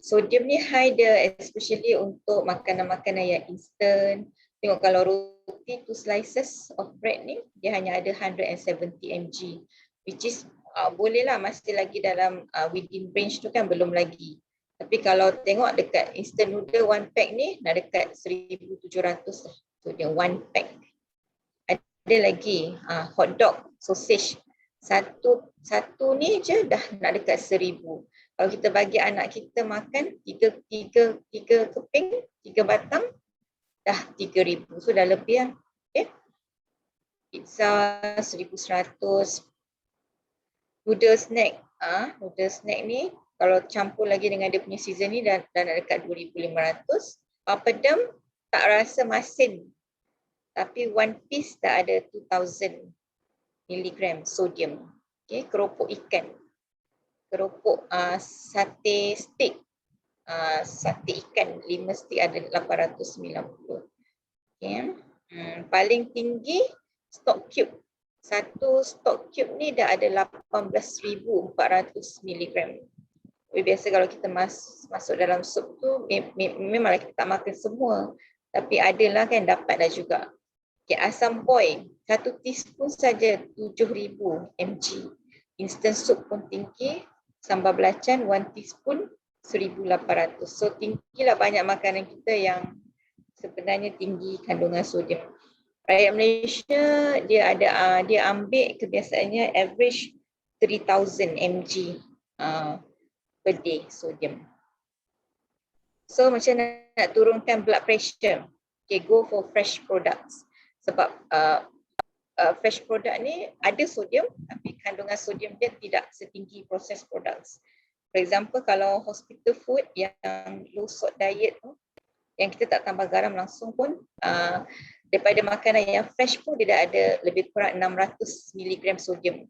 sodium ni high dia especially untuk makanan-makanan yang instant. Tengok kalau roti 2 slices of bread ni dia hanya ada 170 mg, which is bolehlah masih lagi dalam within range tu kan, belum lagi. Tapi kalau tengok dekat instant noodle 1 pack ni dah dekat 1700 lah. So dia 1 pack. Ada lagi hot dog, sausage. Satu ni je dah nak dekat 1000. Kalau kita bagi anak kita makan 3 keping, 3 batang dah 3000. So dah lebih lah. Okay. Pizza 1100. Noodle snack. Noodle snack ni kalau campur lagi dengan dia punya season ni dah nak dekat 2500. Papadum tak rasa masin. Tapi one piece dah ada 2000 mg sodium. Okay, keropok ikan. Keropok sate stick. Sate ikan 5 stick ada 890. Okay. Paling tinggi stock cube. Satu stock cube ni dah ada 18,400 mg. Biasa kalau kita masuk dalam sup tu memanglah kita tak makan semua. Tapi adalah kan, dapat dah juga. Okay, asam boy 1 teaspoon saja 7,000 mg. Instant soup pun tinggi. Sambal belacan 1 teaspoon 1,800. So tinggilah banyak makanan kita yang sebenarnya tinggi kandungan sodium. Rakyat Malaysia dia ambil kebiasaannya average 3,000 mg per day sodium. So macam nak turunkan blood pressure, okay, go for fresh products. Sebab fresh product ni ada sodium tapi kandungan sodium dia tidak setinggi processed products. For example, kalau hospital food yang low salt diet tu, yang kita tak tambah garam langsung pun, daripada makanan yang fresh pun dia dah ada lebih kurang 600 mg sodium.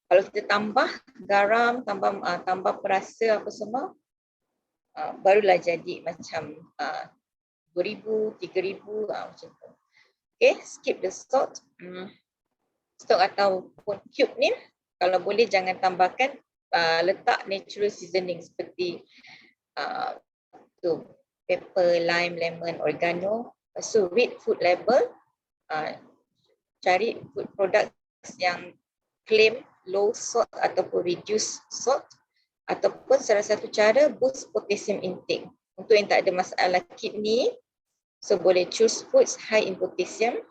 Kalau kita tambah garam, tambah perasa apa semua, barulah jadi macam 2,000, 3,000 macam tu. Okay, skip the salt. Stock ataupun cube ni, kalau boleh jangan tambahkan, letak natural seasoning seperti pepper, lime, lemon, oregano. So read food label, cari food products yang claim low salt ataupun reduced salt, ataupun salah satu cara boost potassium intake. Untuk yang tak ada masalah kidney, so boleh choose foods high in potassium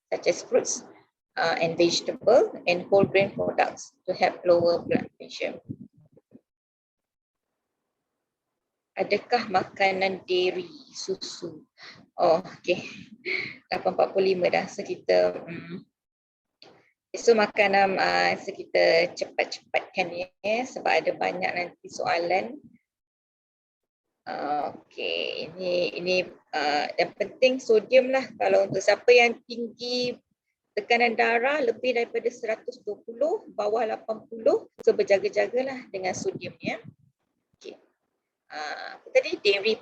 such as fruits and vegetable and whole grain products to help lower blood pressure. Adakah makanan dairy, susu? Oh, okay. 8.45 dah. So kita makanan kita cepat-cepatkan ya, sebab ada banyak nanti soalan. Okay, ini yang penting sodium lah. Kalau untuk siapa yang tinggi tekanan darah lebih daripada 120, bawah 80, so berjaga-jagalah dengan sodium ya. Okay. Tadi dairy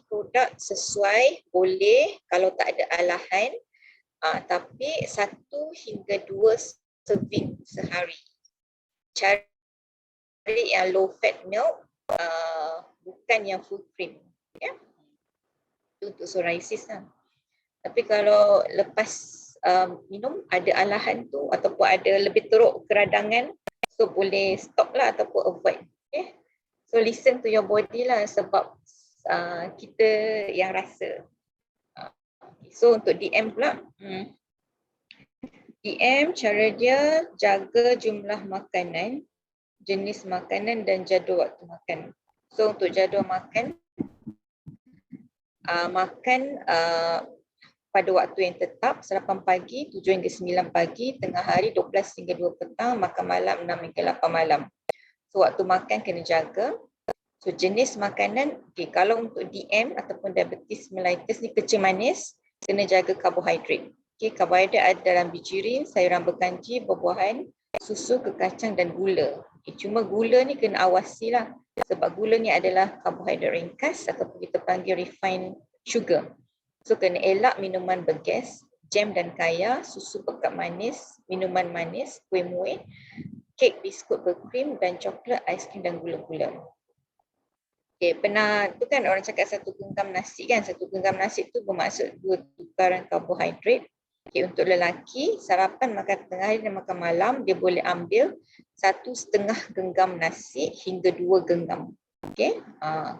product sesuai boleh kalau tak ada alahan, tapi 1 hingga 2 serving sehari. Cari yang low fat milk, bukan yang full cream ya. Itu untuk psoriasis lah. Tapi kalau lepas minum ada alahan tu ataupun ada lebih teruk keradangan, so boleh stop lah ataupun avoid. Okay. So listen to your body lah, sebab kita yang rasa. So untuk DM pula, DM cara dia jaga jumlah makanan, jenis makanan dan jadual waktu makan. So untuk jadual makan, pada waktu yang tetap, sarapan pagi 7 hingga 9 pagi, tengah hari 12 hingga 2 petang, makan malam 6 hingga 8 malam. So waktu makan kena jaga. So jenis makanan, okay, kalau untuk DM ataupun diabetes mellitus ni kecil manis, kena jaga karbohidrat. Okay, karbohidrat ada dalam bijirin, sayuran berkanji, buah-buahan, susu, kekacang dan gula. Okay, cuma gula ni kena awasi lah. sebab gula ni adalah karbohidrat ringkas ataupun kita panggil refined sugar. So kena elak minuman bergas, jam dan kaya, susu pekat manis, minuman manis, kuih muih, kek biskut berkrim dan coklat, aiskrim dan gula-gula. Okay, pernah tu kan orang cakap satu genggam nasi kan, satu genggam nasi tu bermaksud 2 tukaran karbohidrat. Okay, untuk lelaki, sarapan, makan tengah hari dan makan malam, dia boleh ambil 1,5 genggam nasi hingga 2 genggam. Okay.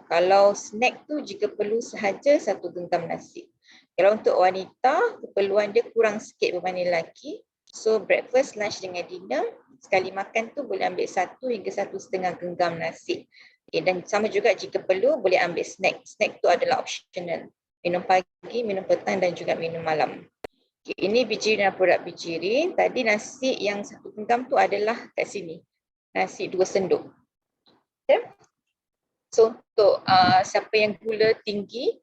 Kalau snack tu jika perlu sahaja 1 genggam nasi. Kalau untuk wanita, keperluan dia kurang sikit berbanding lelaki. So breakfast, lunch dengan dinner, sekali makan tu boleh ambil 1 hingga 1,5 genggam nasi. Okay, dan sama juga jika perlu boleh ambil snack. Snack tu adalah optional. Minum pagi, minum petang dan juga minum malam. Okay, ini biji dan produk biji. Tadi nasi yang 1 genggam tu adalah kat sini. Nasi 2 senduk. Okay. So untuk siapa yang gula tinggi,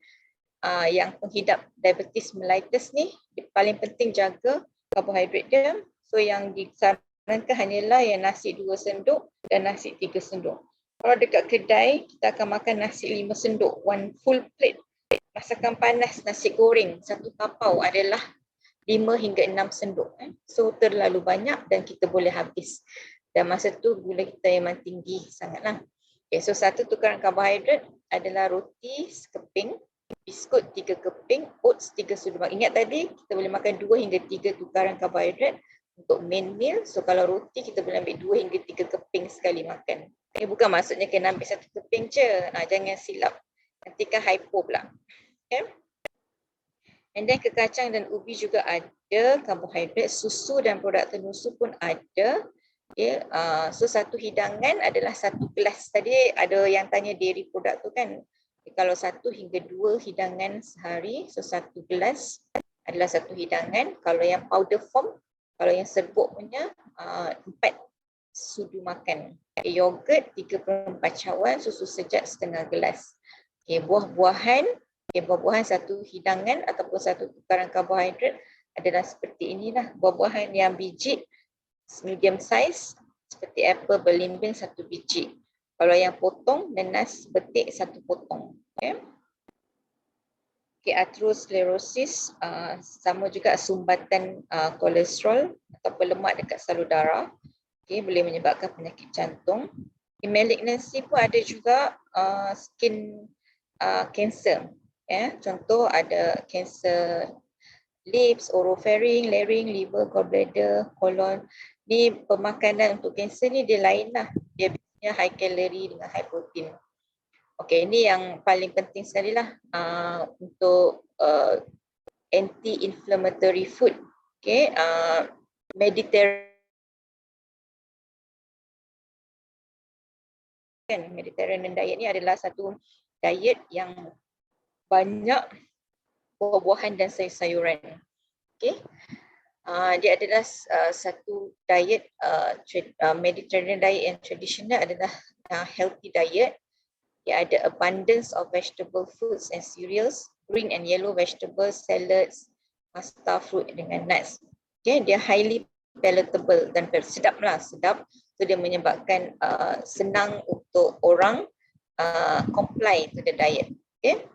yang penghidap diabetes mellitus ni, paling penting jaga karbohidrat dia. So yang disarankan hanyalah yang nasi 2 senduk dan nasi 3 senduk. Kalau dekat kedai, kita akan makan nasi 5 senduk, 1 full plate. Masakan panas, nasi goreng, 1 tapau adalah 5 hingga 6 senduk. So terlalu banyak dan kita boleh habis. Dan masa tu gula kita memang tinggi sangatlah. Okay, so 1 tukaran karbohidrat adalah roti sekeping, biskut 3 keping, oats 3 sudu makan. Ingat tadi kita boleh makan 2 hingga 3 tukaran karbohidrat untuk main meal. So kalau roti kita boleh ambil 2 hingga 3 keping sekali makan. Okay, bukan maksudnya kena ambil 1 keping je. Jangan silap. Nanti kan hypo pula. Okay. And then ke kacang dan ubi juga ada karbohidrat, susu dan produk tenusu pun ada. Okay. So 1 hidangan adalah 1 gelas. Tadi ada yang tanya dairy produk tu kan. Okay, kalau 1 hingga 2 hidangan sehari, so 1 gelas adalah 1 hidangan. Kalau yang powder form, kalau yang serbuk punya 4 sudu makan. Okay, yogurt 3/4 cawan, susu sejak setengah gelas. Okay, buah-buahan, buah-buahan 1 hidangan ataupun 1 tukaran karbohidrat adalah seperti inilah. Buah-buahan yang biji medium size seperti apple belimbing 1 biji. Kalau yang potong, nanas betik 1 potong. Okay. Okay, atherosclerosis sama juga sumbatan kolesterol ataupun lemak dekat salur darah. Okay, boleh menyebabkan penyakit jantung. Okay, malignancy pun ada juga skin cancer. Contoh ada kanser lips, oropharynx, larynx, liver, gallbladder, colon. Ni pemakanan untuk kanser ni dia lain lah. Dia biasanya high calorie dengan high protein. Okey, ini yang paling penting sekali lah untuk anti-inflammatory food. Okey, Mediterranean diet ni adalah satu diet yang banyak buah-buahan dan sayur-sayuran. Okay. Dia adalah satu diet, Mediterranean diet yang tradisional adalah healthy diet. Dia ada abundance of vegetable foods and cereals, green and yellow vegetables, salads, pasta, fruit dengan nuts. Okay. Dia highly palatable dan sedap lah, sedap. So dia menyebabkan senang untuk orang comply to the diet. Okay.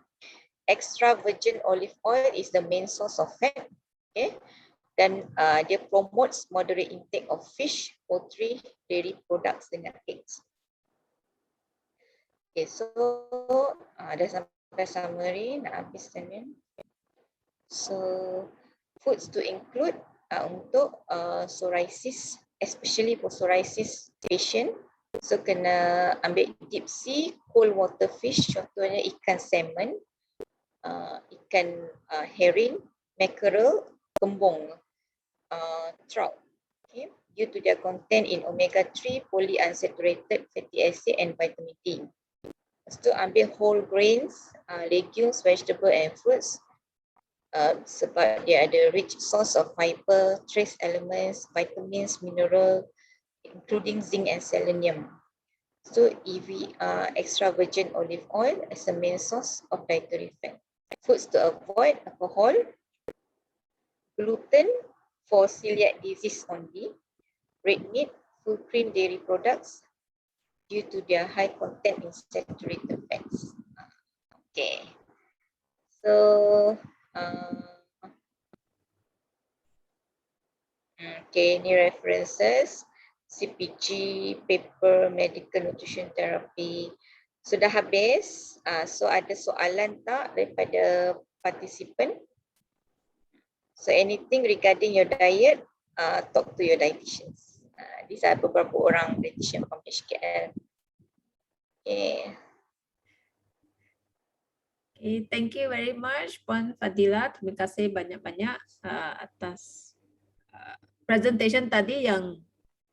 Extra virgin olive oil is the main source of fat. Okay. Dan dia promotes moderate intake of fish, poultry, dairy products dengan eggs. Okay, so dah sampai summary, nak habis ni. So foods to include untuk psoriasis, especially for psoriasis patient. So kena ambil deep sea, cold water fish, contohnya ikan salmon, ikan herring, mackerel, kembung, trout. Okay. Due to their content in omega-3, polyunsaturated fatty acid and vitamin D. Lepas tu ambil whole grains, legumes, vegetable and fruits sebab dia ada rich source of fiber, trace elements, vitamins, mineral, including zinc and selenium. So extra virgin olive oil as a main source of dietary fat. Foods to avoid: alcohol, gluten for celiac disease only, red meat, full cream dairy products, due to their high content in saturated fats. Okay. So, okay, ini references, CPG, paper, medical nutrition therapy. Sudah habis. So ada soalan tak daripada participant? So anything regarding your diet, talk to your dietitians. These are beberapa orang dietitian from HKL. Okay. Okay, thank you very much Puan Fadila. Terima kasih banyak-banyak atas presentation tadi yang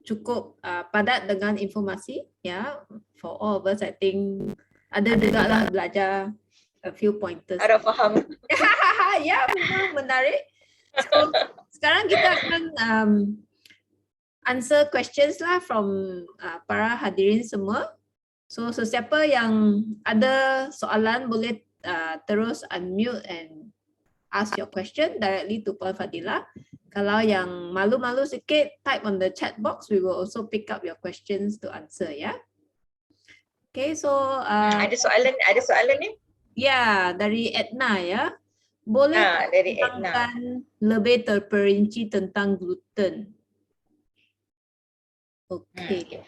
cukup padat dengan informasi ya. For all of us, I think ada juga lah belajar a few pointers. Ada faham. Ya, memang menarik. So, sekarang kita akan answer questions lah from para hadirin semua. So, sesiapa yang ada soalan boleh terus unmute and ask your question directly to Puan Fadila. Kalau yang malu-malu sikit, type on the chat box. We will also pick up your questions to answer ya. Okay, so Ada soalan ni? ya, dari Edna ya. Boleh dari Edna. terangkan lebih terperinci tentang gluten? Okay.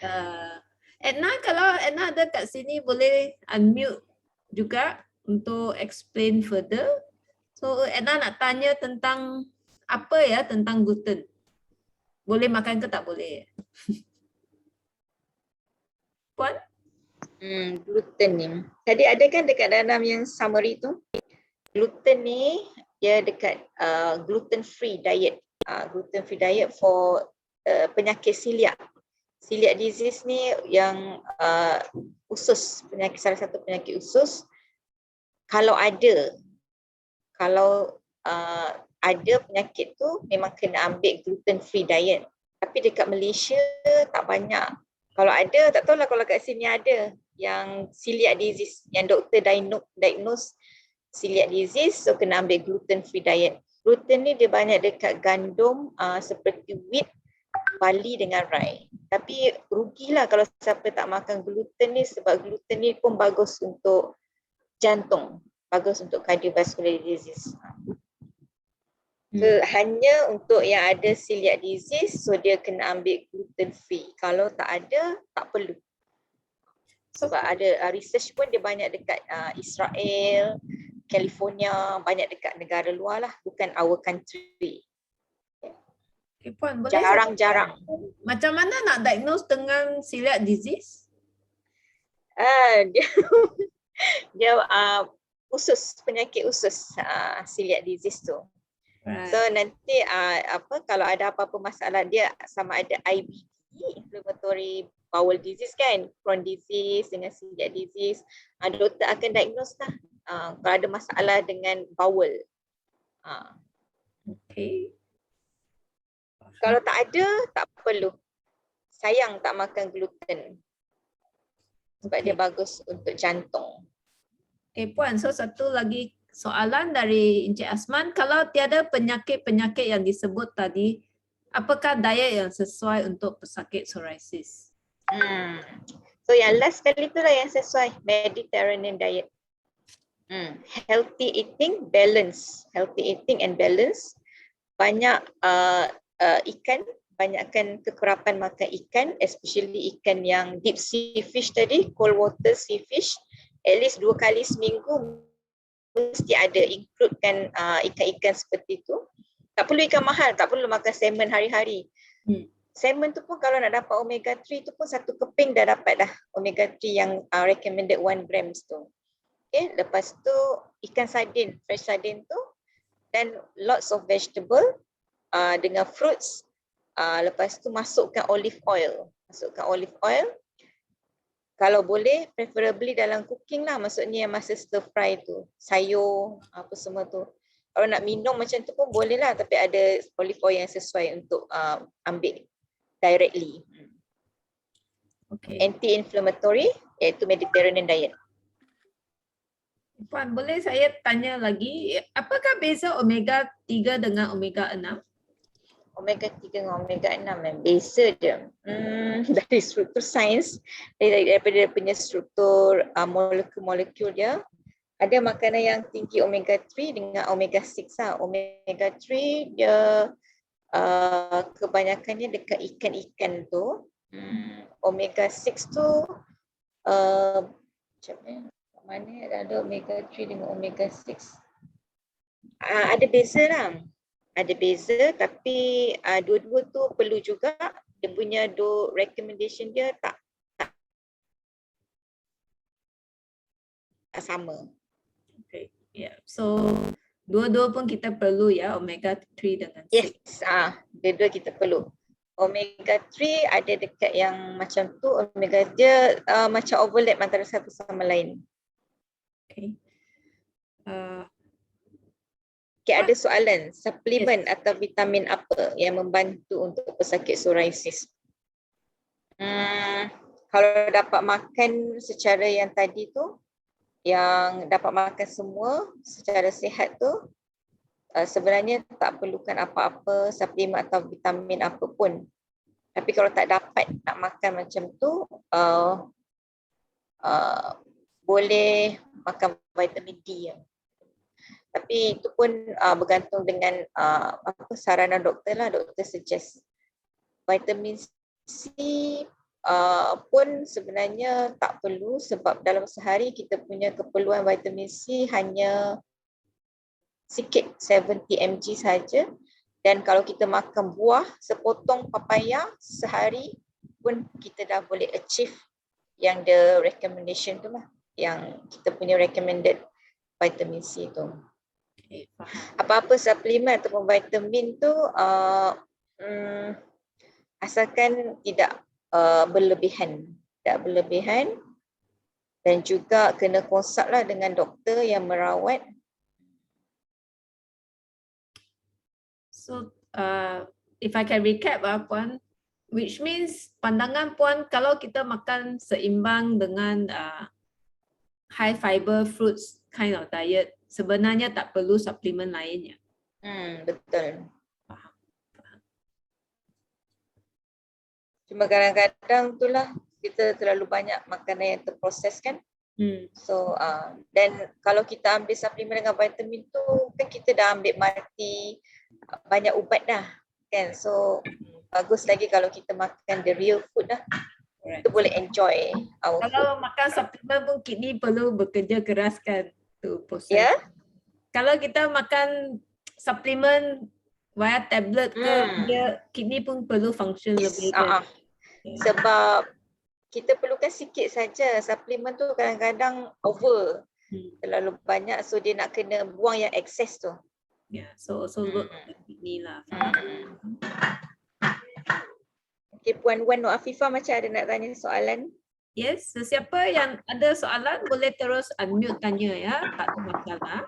Edna, kalau Edna ada kat sini boleh unmute juga untuk explain further. So Edna nak tanya tentang apa ya tentang gluten? Boleh makan ke tak boleh? Puan? Gluten ni. Tadi ada kan dekat dalam yang summary tu? Gluten ni dia dekat gluten free diet. Gluten free diet for penyakit celiac. Celiac disease ni yang usus, salah satu penyakit usus. Kalau ada penyakit tu memang kena ambil gluten free diet. Tapi dekat Malaysia tak banyak. Kalau ada, tak tahulah kalau kat sini ada yang celiac disease, yang doktor diagnose celiac disease, so kena ambil gluten free diet. Gluten ni dia banyak dekat gandum seperti wheat, barley dengan rye. Tapi rugilah kalau siapa tak makan gluten ni, sebab gluten ni pun bagus untuk jantung, bagus untuk cardiovascular disease. So, hanya untuk yang ada celiac disease, so dia kena ambil gluten free. Kalau tak ada, tak perlu. Sebab ada research pun dia banyak dekat Israel, California, banyak dekat negara luar lah, bukan our country. Okay, Puan, boleh Jarang-jarang. Macam mana nak diagnose dengan celiac disease? Dia usus, penyakit usus, celiac disease tu. Right. So nanti kalau ada apa-apa masalah dia sama ada IBD, inflammatory bowel disease kan, Crohn disease dengan celiac disease, doktor akan diagnose lah kalau ada masalah dengan bowel. Okay. Kalau tak ada, tak perlu. Sayang tak makan gluten. Sebab dia bagus untuk jantung. Okay, Puan, so satu lagi soalan dari Encik Asman. Kalau tiada penyakit-penyakit yang disebut tadi, apakah diet yang sesuai untuk pesakit psoriasis? So yang last kali tu lah yang sesuai, Mediterranean diet. Healthy eating, balance. Healthy eating and balance. Banyak ikan, banyakkan kekerapan makan ikan, especially ikan yang deep sea fish tadi, cold water sea fish. At least 2 kali seminggu mesti ada, includekan ikan-ikan seperti itu. Tak perlu ikan mahal, tak perlu makan salmon hari-hari. Salmon tu pun kalau nak dapat omega 3 tu pun 1 keping dah dapat dah omega 3 yang recommended 1 grams tu. Okay, lepas tu ikan sardin, fresh sardin tu, dan lots of vegetable dengan fruits. Lepas tu masukkan olive oil. Kalau boleh, preferably dalam cooking lah, maksudnya yang masa stir fry tu, sayur, apa semua tu. Kalau nak minum macam tu pun boleh lah, tapi ada olive oil yang sesuai untuk ambil directly. Okay. Anti-inflammatory, iaitu Mediterranean diet. Puan, boleh saya tanya lagi, apakah beza omega 3 dengan omega 6? omega 3 dengan omega 6 yang beza je. Dari struktur sains, daripada dia punya struktur molekul-molekul dia, ada makanan yang tinggi omega 3 dengan omega 6 lah. Omega 3 dia kebanyakannya dekat ikan-ikan tu. Omega 6 tu macam mana ada omega 3 dengan omega 6? Ada beza lah. Ada beza, tapi dua-dua tu perlu juga. Dia punya recommendation dia tak sama. Okay. Yeah. So dua-dua pun kita perlu ya, omega 3 dengan 6. Yes, dua-dua kita perlu. Omega 3 ada dekat yang macam tu, omega dia macam overlap antara satu sama lain. Okay. Okay, ada soalan, suplemen atau vitamin apa yang membantu untuk pesakit psoriasis? Kalau dapat makan secara yang tadi tu, yang dapat makan semua secara sihat tu, sebenarnya tak perlukan apa-apa suplemen atau vitamin apa pun. Tapi kalau tak dapat nak makan macam tu, boleh makan vitamin D. Tapi itu pun bergantung dengan saranan doktor lah. Doktor suggest. Vitamin C pun sebenarnya tak perlu, sebab dalam sehari kita punya keperluan vitamin C hanya sikit, 70 mg saja. Dan kalau kita makan buah, sepotong papaya sehari pun kita dah boleh achieve yang the recommendation tu lah, yang kita punya recommended vitamin C tu. Apa-apa suplemen ataupun vitamin tu asalkan tidak berlebihan, dan juga kena consult lah dengan doktor yang merawat. So if I can recap Puan, which means pandangan Puan kalau kita makan seimbang dengan high fiber fruits kind of diet, sebenarnya tak perlu suplemen lainnya. Betul. Cuma kadang-kadang itulah kita terlalu banyak makanan yang terproses kan. So dan kalau kita ambil suplemen dengan vitamin tu kan kita dah ambil mati banyak ubat dah kan. So bagus lagi kalau kita makan the real food lah. Kita boleh enjoy our kalau food. Makan suplemen pun kidney perlu bekerja keras kan tu proses. Ya? Kalau kita makan suplemen via tablet ke, dia kidney pun perlu function lebih. Sebab kita perlukan sikit saja. Suplemen tu kadang-kadang over. Terlalu banyak, so dia nak kena buang yang excess tu. Yeah, so look at kidney lah. Okay, Puan Wan Nur Afifah macam ada nak tanya soalan? Yes, sesiapa yang ada soalan boleh terus unmute tanya ya, tak ada masalah.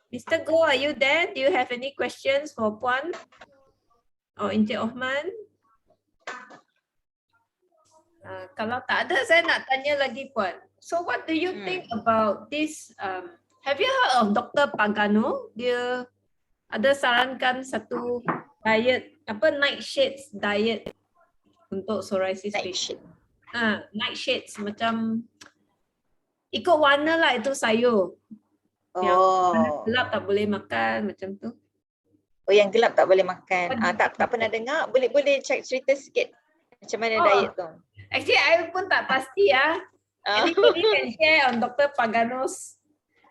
Mr. Goh, are you there? Do you have any questions for Puan or Encik Osman? Kalau tak ada, saya nak tanya lagi Puan. So what do you think about this? Have you heard of Dr. Pagano? Dia ada sarankan satu diet, nightshades diet untuk psoriasis patient. Nightshades macam ikut warna lah, itu sayur. Yang gelap tak boleh makan macam tu. Oh, yang gelap tak boleh makan. Tak pernah dengar. Boleh cerita sikit macam mana diet tu? Actually, I pun tak pasti ya. Anybody can share on Dr. Pagano's.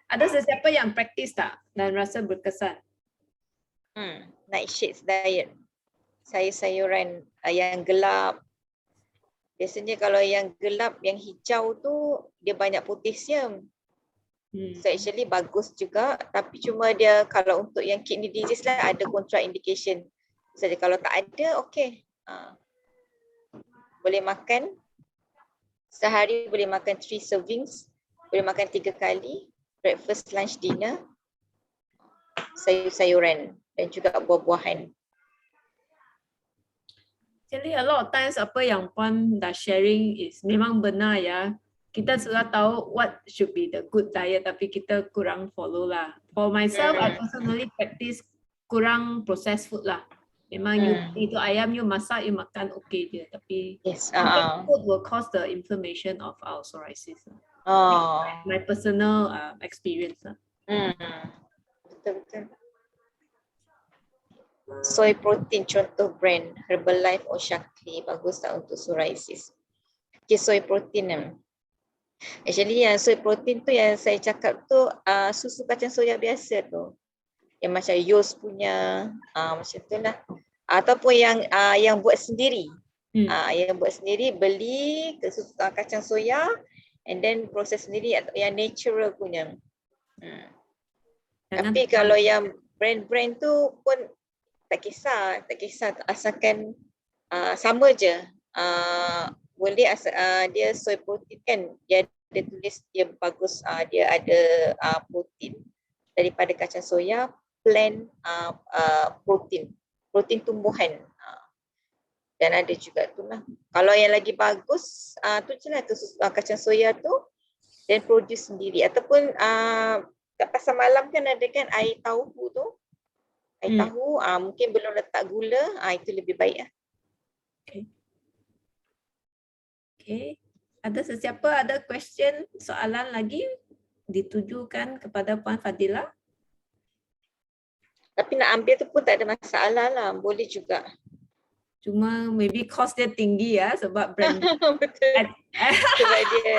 Ada sesiapa yang praktis tak dan rasa berkesan? Nightshades diet. Sayur-sayuran yang gelap. Biasanya kalau yang gelap, yang hijau tu dia banyak potasium. So actually bagus juga, tapi cuma dia kalau untuk yang kidney disease lah ada contraindication. Jadi kalau tak ada, okey. Boleh makan sehari, boleh makan 3 servings, boleh makan 3 kali, breakfast, lunch, dinner, sayur-sayuran dan juga buah-buahan. Actually a lot of times apa yang Puan dah sharing is memang benar ya. kita sudah tahu what should be the good diet, tapi kita kurang follow lah. For myself, I personally practice kurang processed food lah. Memang you itu ayam you masak, you makan okay je. Tapi Yes. processed food will cause the inflammation of our psoriasis. My personal experience lah. Betul-betul. Soy protein contoh brand Herbalife or Shakti bagus tak untuk psoriasis? Okay, soy protein. Actually yang soy protein tu yang saya cakap tu susu kacang soya biasa tu. Yang macam Yos punya macam tu lah. Ataupun yang buat sendiri. Yang buat sendiri beli susu kacang soya and then proses sendiri atau yang natural punya. Tapi kalau yang brand-brand tu pun tak kisah asalkan sama je. Boleh dia soy protein kan, dia ada tulis dia bagus, dia ada protein daripada kacang soya, plant protein tumbuhan. Dan ada juga tu lah. Kalau yang lagi bagus tu je lah tu kacang soya tu dan produce sendiri ataupun kat pasar malam kan ada kan air tahu tu. Air tahu mungkin belum letak gula, itu lebih baik lah. Okay. Ada sesiapa ada question, soalan lagi ditujukan kepada Puan Fadila? Tapi nak ambil tu pun tak ada masalah lah, boleh juga. Cuma maybe cost dia tinggi ya sebab brand. Betul. Sebab dia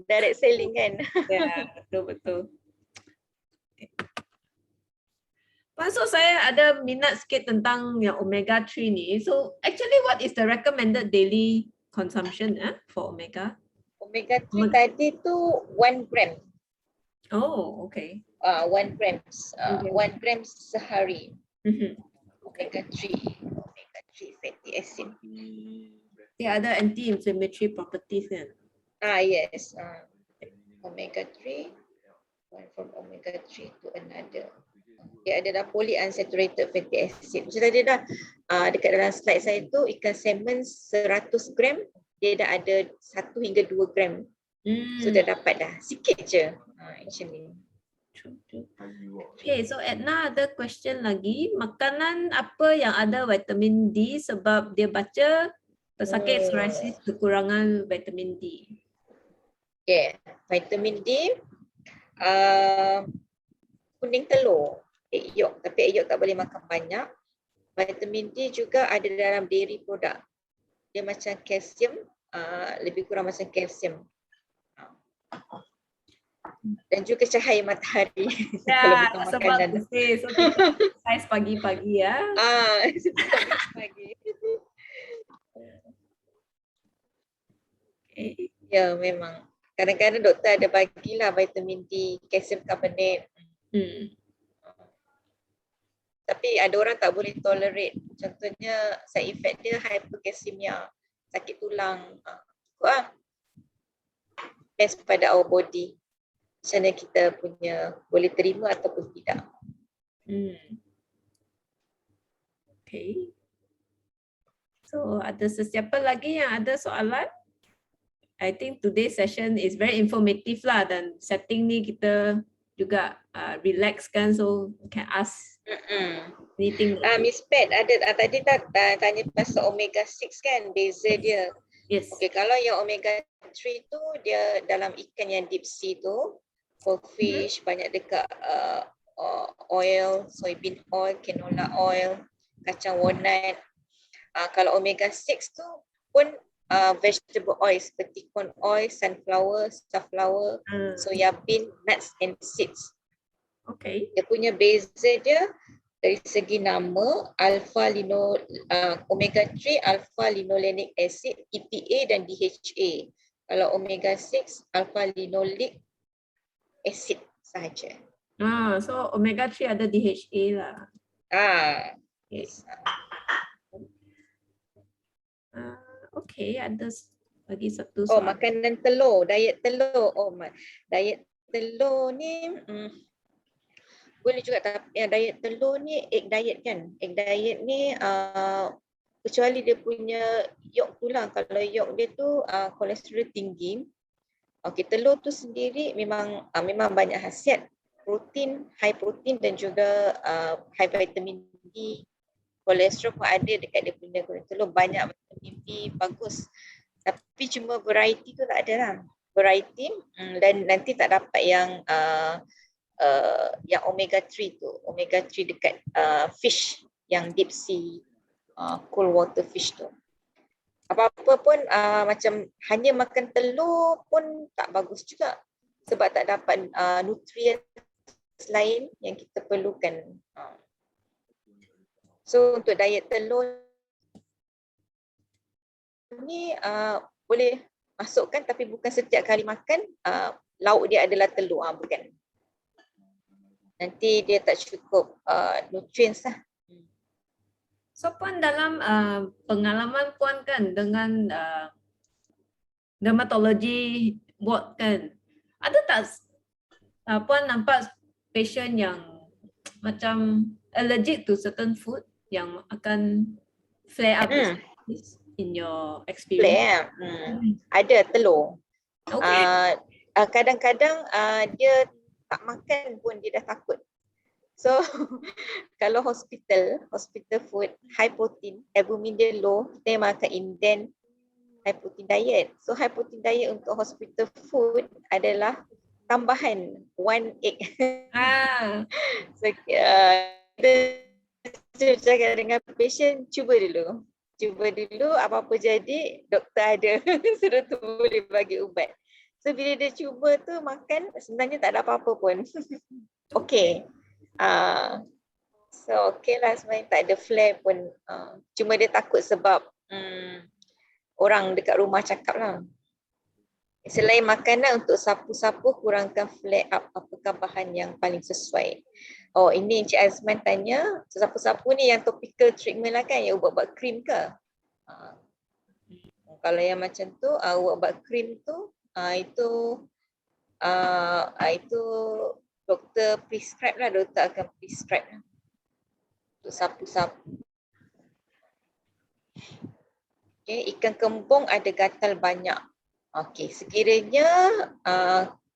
direct selling kan. Ya, betul-betul. So saya ada minat sikit tentang yang omega 3 ni. So actually what is the recommended daily consumption for omega? Omega 3 tadi tu 1 gram. Oh, okay. 1 gram. 1 gram sehari. Omega 3 fatty acid. Dia ada anti-inflammatory properties kan? Yes. Omega 3. One from omega 3 to another. Dia ada dah polyunsaturated fatty acid. Macam tadi dah dekat dalam slide saya tu ikan salmon 100 gram dia dah ada 1 hingga 2 gram. Sudah dapat dah. Sikit je actually. Okay, so Edna ada question lagi. Makanan apa yang ada vitamin D sebab dia baca pesakit psoriasis kekurangan vitamin D? Okay, vitamin D kuning telur, egg yolk. Tapi egg yolk tak boleh makan banyak. Vitamin D juga ada dalam dairy product. Dia macam kalsium, lebih kurang macam kalsium. Dan juga cahaya matahari. Kalau bukan sebab makanan. So kita exercise pagi-pagi ya. Pagi. Okay. Ya, memang. Kadang-kadang doktor ada bagilah vitamin D, kalsium karbonat. Tapi ada orang tak boleh tolerate. Contohnya side effect dia hyperkalsemia, sakit tulang. Best pada our body. Macam mana kita punya boleh terima ataupun tidak. Okay. So ada sesiapa lagi yang ada soalan? I think today's session is very informative lah dan setting ni kita juga relax kan, so can ask anything. Miss Pat ada tadi tak tanya pasal omega 6 kan, beza dia. Yes. Okay, kalau yang omega 3 tu dia dalam ikan yang deep sea tu, for fish banyak dekat oil, soybean oil, canola oil, kacang walnut. Kalau omega 6 tu pun vegetable oil seperti corn oil, sunflower, safflower, soya bean, nuts and seeds. Okay. Dia punya beza dia dari segi nama omega 3 alpha linolenic acid, EPA dan DHA. Kalau omega 6 alpha linoleic acid sahaja. So omega 3 ada DHA lah. Yes. Okay, ada lagi satu soalan. Makanan telur, diet telur. Diet telur ni boleh juga, tapi diet telur ni egg diet kan. Egg diet ni kecuali dia punya yolk tu lah. Kalau yolk dia tu kolesterol tinggi, Okey, telur tu sendiri memang banyak khasiat. Protein, high protein dan juga high vitamin D. Kolesterol pun ada dekat dia punya kulit telur, banyak vitamin B, bagus. Tapi cuma variety tu tak ada lah. Variety dan nanti tak dapat yang omega 3 tu. Omega 3 dekat fish yang deep sea cold water fish tu. Apa-apa pun macam hanya makan telur pun tak bagus juga sebab tak dapat nutrien lain yang kita perlukan. So untuk diet telur ni boleh masukkan tapi bukan setiap kali makan lauk dia adalah telur, bukan. Nanti dia tak cukup nutrients lah. So Puan dalam pengalaman Puan kan dengan dermatology board kan, ada tak Puan nampak patient yang macam allergic to certain food yang akan flare up in your experience? Ada telur. Okay. Kadang-kadang dia tak makan pun dia dah takut. So kalau hospital food high protein, albumin dia low, kita makan indent high protein diet. So high protein diet untuk hospital food adalah tambahan 1 egg. So kita cakap dengan patient, cuba dulu apa-apa jadi doktor ada sudah tu boleh bagi ubat. So bila dia cuba tu makan, sebenarnya tak ada apa-apa pun. Okay. So okay lah, sebenarnya tak ada flare pun. Cuma dia takut sebab orang dekat rumah cakap lah. Selain makanan, untuk sapu-sapu kurangkan flare up, apakah bahan yang paling sesuai? Oh, ini Encik Azman tanya, sapu-sapu ni yang topical treatment lah kan, yang ubat-ubat krim ke? Kalau yang macam tu, ubat-ubat krim tu, itu doktor prescribe lah, doktor akan prescribe lah untuk sapu-sapu. Okay, ikan kembung ada gatal banyak. Okay, sekiranya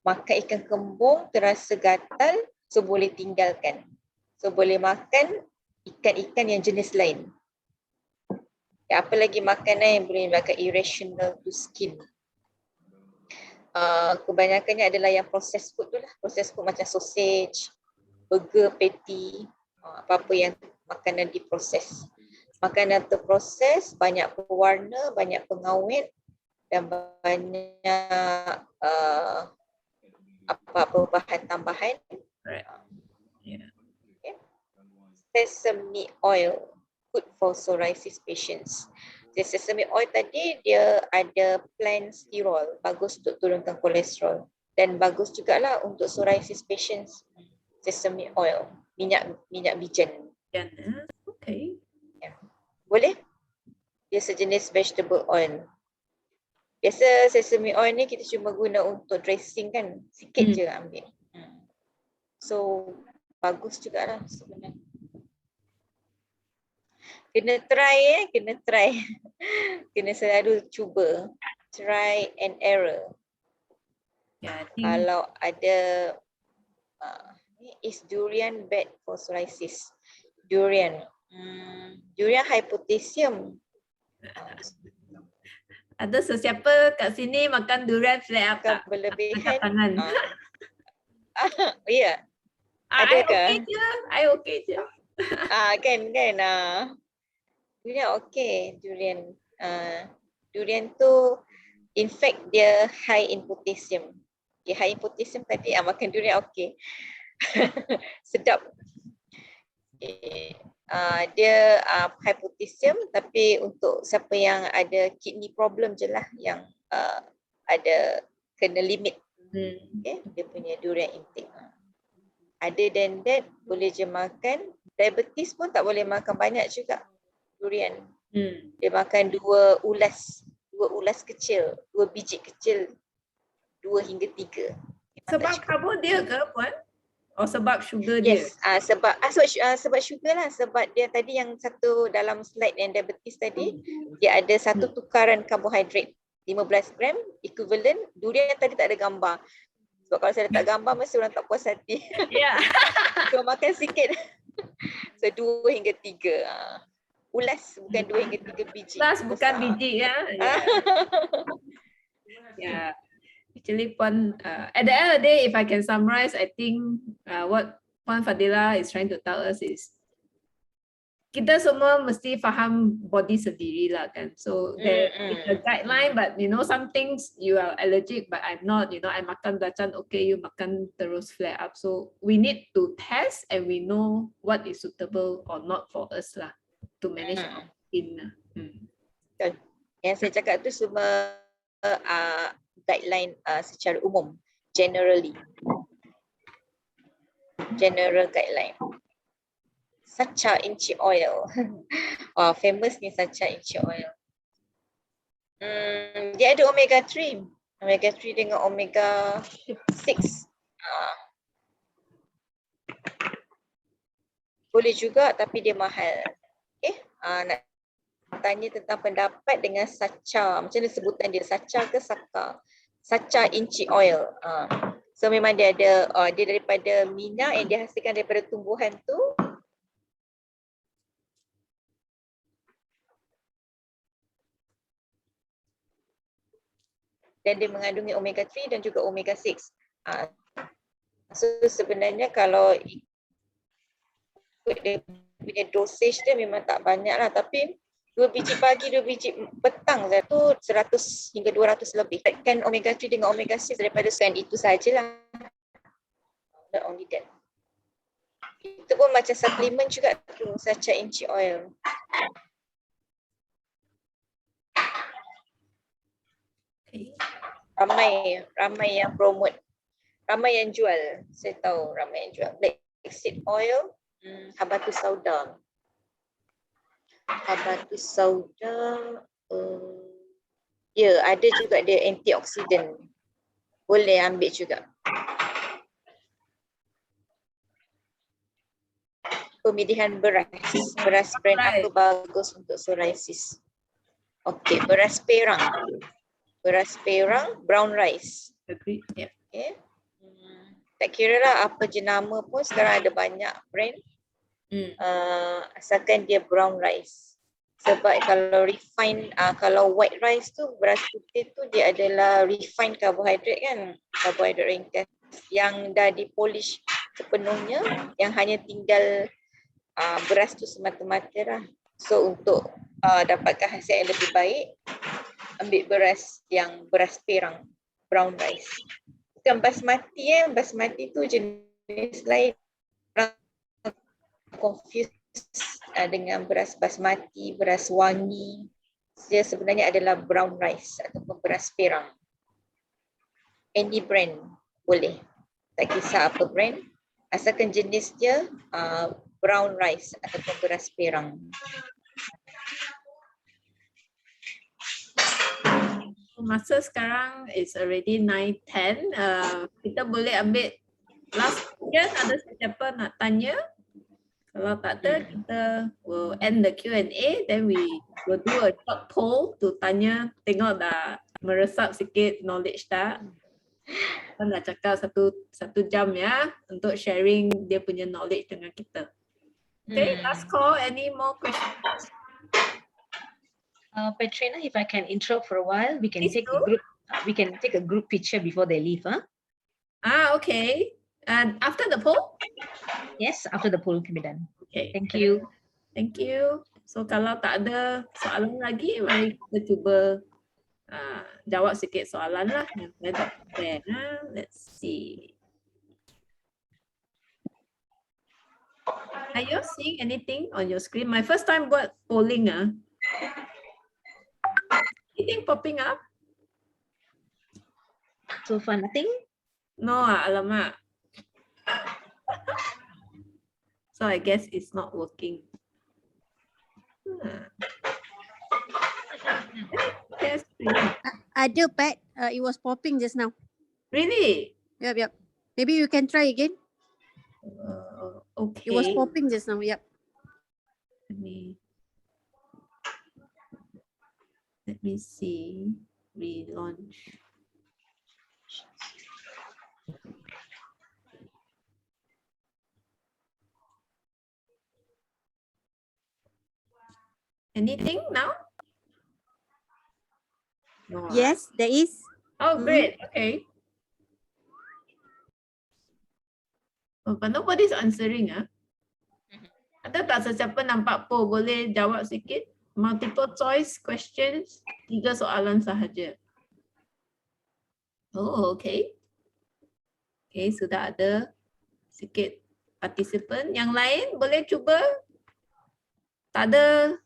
makan ikan kembung terasa gatal, so boleh tinggalkan. So boleh makan ikan-ikan yang jenis lain. Apa lagi makanan yang boleh menyebabkan irrational to skin? Kebanyakannya adalah yang processed food tu lah. Processed food macam sausage, burger, patty, apa-apa yang makanan diproses. Makanan terproses, banyak pewarna, banyak pengawet dan banyak apa-apa bahan tambahan. Yeah. Okay. Sesame oil, good for psoriasis patients. Sesame oil tadi dia ada plant sterol, bagus untuk turunkan kolesterol dan bagus jugalah untuk psoriasis patients. Sesame oil, minyak bijan. Okay. Yeah. Boleh? Dia sejenis vegetable oil. Biasa sesame oil ni kita cuma guna untuk dressing kan, sikit je ambil. So bagus jugalah sebenarnya. Kena try. Kena selalu cuba. Try and error. Yeah, Kalau ada is durian bad for psoriasis? Durian high potassium. Ada sesiapa kat sini makan durian flare up tak? Berlebihan. Tangan. Ya. I okay je. Kan. Durian okey, durian tu in fact dia high in potassium. Okay, high in potassium tadi makan durian okey. Sedap. Okay. Dia high potassium tapi untuk siapa yang ada kidney problem je lah yang ada kena limit. Okay, dia punya durian intake. Other than that, boleh je makan. Diabetes pun tak boleh makan banyak juga durian. Dia makan 2 ulas kecil, 2 biji kecil, 2 hingga 3. Sebab karbo dia ke Puan? Oh sebab sugar dia? Yes, sebab sugar lah. Sebab dia tadi yang satu dalam slide yang diabetes tadi, dia ada satu tukaran karbohidrat. 15 gram equivalent. Durian tadi tak ada gambar. Sebab kalau saya letak gambar mesti orang tak puas hati. Yeah. So makan sikit. So 2 hingga 3. Ulas bukan 2 hingga 3 biji. Plus bukan besar. biji ya. Yeah. Actually, Puan, at the end of the day, if I can summarize, I think what Puan Fadila is trying to tell us is kita semua mesti faham body sendiri lah kan. So there is a guideline, but you know some things you are allergic, but I'm not. You know, I makan belacan, okay, you makan terus flare up. So we need to test and we know what is suitable or not for us lah to manage our skin. Yang saya cakap tu semua guideline secara umum, general guideline. Sacha inchi oil. Famous ni Sacha inchi oil. Dia ada omega 3. Omega 3 dengan omega 6. Boleh juga tapi dia mahal. Okay. Nak tanya tentang pendapat dengan Sacha. Macam mana sebutan dia? Sacha ke Saka? Sacha inchi oil. So memang dia ada, dia daripada minyak yang dihasilkan daripada tumbuhan tu. Dan dia mengandungi omega 3 dan juga omega 6. So sebenarnya kalau ikut dia punya dosage dia memang tak banyak lah. Tapi 2 biji pagi, 2 biji petang tu 100 hingga 200 lebih. Kan omega 3 dengan omega 6 daripada scan itu sajalah. Not only that. Itu pun macam suplemen juga tu, Sacha inchi oil. Ramai yang promote, ramai yang jual. Saya tahu ramai yang jual. Black seed oil, habatus sauda. Habatus sauda, ya ada juga dia antioksidan. Boleh ambil juga. Pemilihan beras. Beras brand apa bagus untuk psoriasis? Okey, beras perang. Beras perang, brown rice. Agree. Yeah. Okay. Tak kira lah apa jenama pun sekarang ada banyak brand. Asalkan dia brown rice. Sebab kalau refined, kalau white rice tu, beras putih tu dia adalah refined carbohydrate kan. Carbohydrate ringkas yang dah dipolish sepenuhnya, yang hanya tinggal beras tu semata-mata lah. So untuk dapatkan hasil yang lebih baik, ambil beras yang beras perang, brown rice. Bukan basmati basmati tu jenis lain. Orang confused dengan beras basmati, beras wangi. Dia sebenarnya adalah brown rice ataupun beras perang. Any brand boleh. Tak kisah apa brand. Asalkan jenis dia brown rice ataupun beras perang. Masa sekarang is already 9:10. Kita boleh ambil last question. Ada siapa nak tanya? Kalau tak ada, kita will end the Q&A. Then we will do a short poll to tanya. Tengok dah meresap sikit knowledge tak? Kita dah cakap satu jam ya untuk sharing dia punya knowledge dengan kita. Okay, last call. Any more questions? Petrina, if I can interrupt for a while, we can Please take do. a group picture before they leave, huh? Okay. And after the poll? Yes, after the poll can be done. Okay. Thank you. Thank you. So kalau tak ada soalan lagi, mari kita cuba jawab sikit soalan lah yang saya dah prepare. Let's see. Are you seeing anything on your screen? My first time buat polling. Anything popping up? So far, nothing? No, alamak. So I guess it's not working. Yes, Ada Pat, it was popping just now. really? Yep. Maybe you can try again. Okay. It was popping just now. Yep. Let me see. relaunch. Anything now? No. Yes, there is. Oh, great. Okay. Oh, but nobody's answering, ah. Ada tak sesiapa nampak poll, boleh jawab sikit? Multiple choice questions, 3 soalan sahaja. Oh, okay. Okay, sudah ada sikit participant. Yang lain boleh cuba? Tak ada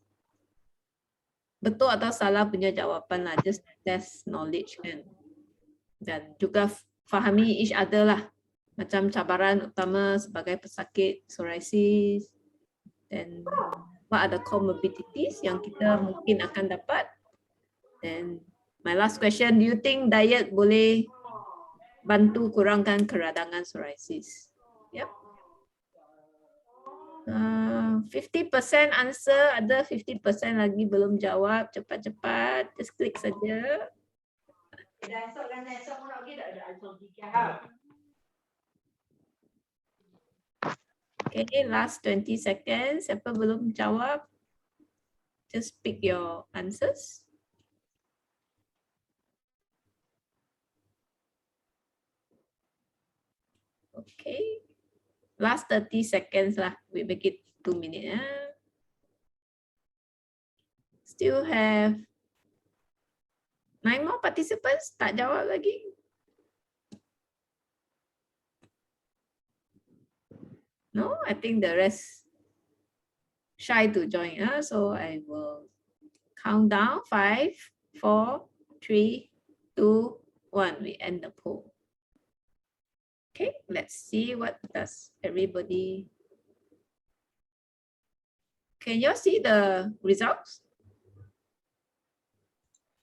betul atau salah punya jawapan lah, just test knowledge kan. Dan juga fahami each other lah. Macam cabaran utama sebagai pesakit psoriasis, dan what are the comorbidities yang kita mungkin akan dapat. Dan my last question, do you think diet boleh bantu kurangkan keradangan psoriasis? Yep. 50% answer, ada 50% lagi belum jawab. Cepat-cepat, just klik saja. Okay, last 20 seconds. Siapa belum jawab? Just pick your answers. Okay. Last 30 seconds lah. We make it 2 minutes. Still have 9 more participants. Tak jawab lagi. No, I think the rest shy to join. So I will count down. 5, 4, 3, 2, 1. We end the poll. Okay, let's see what does everybody. Can you see the results?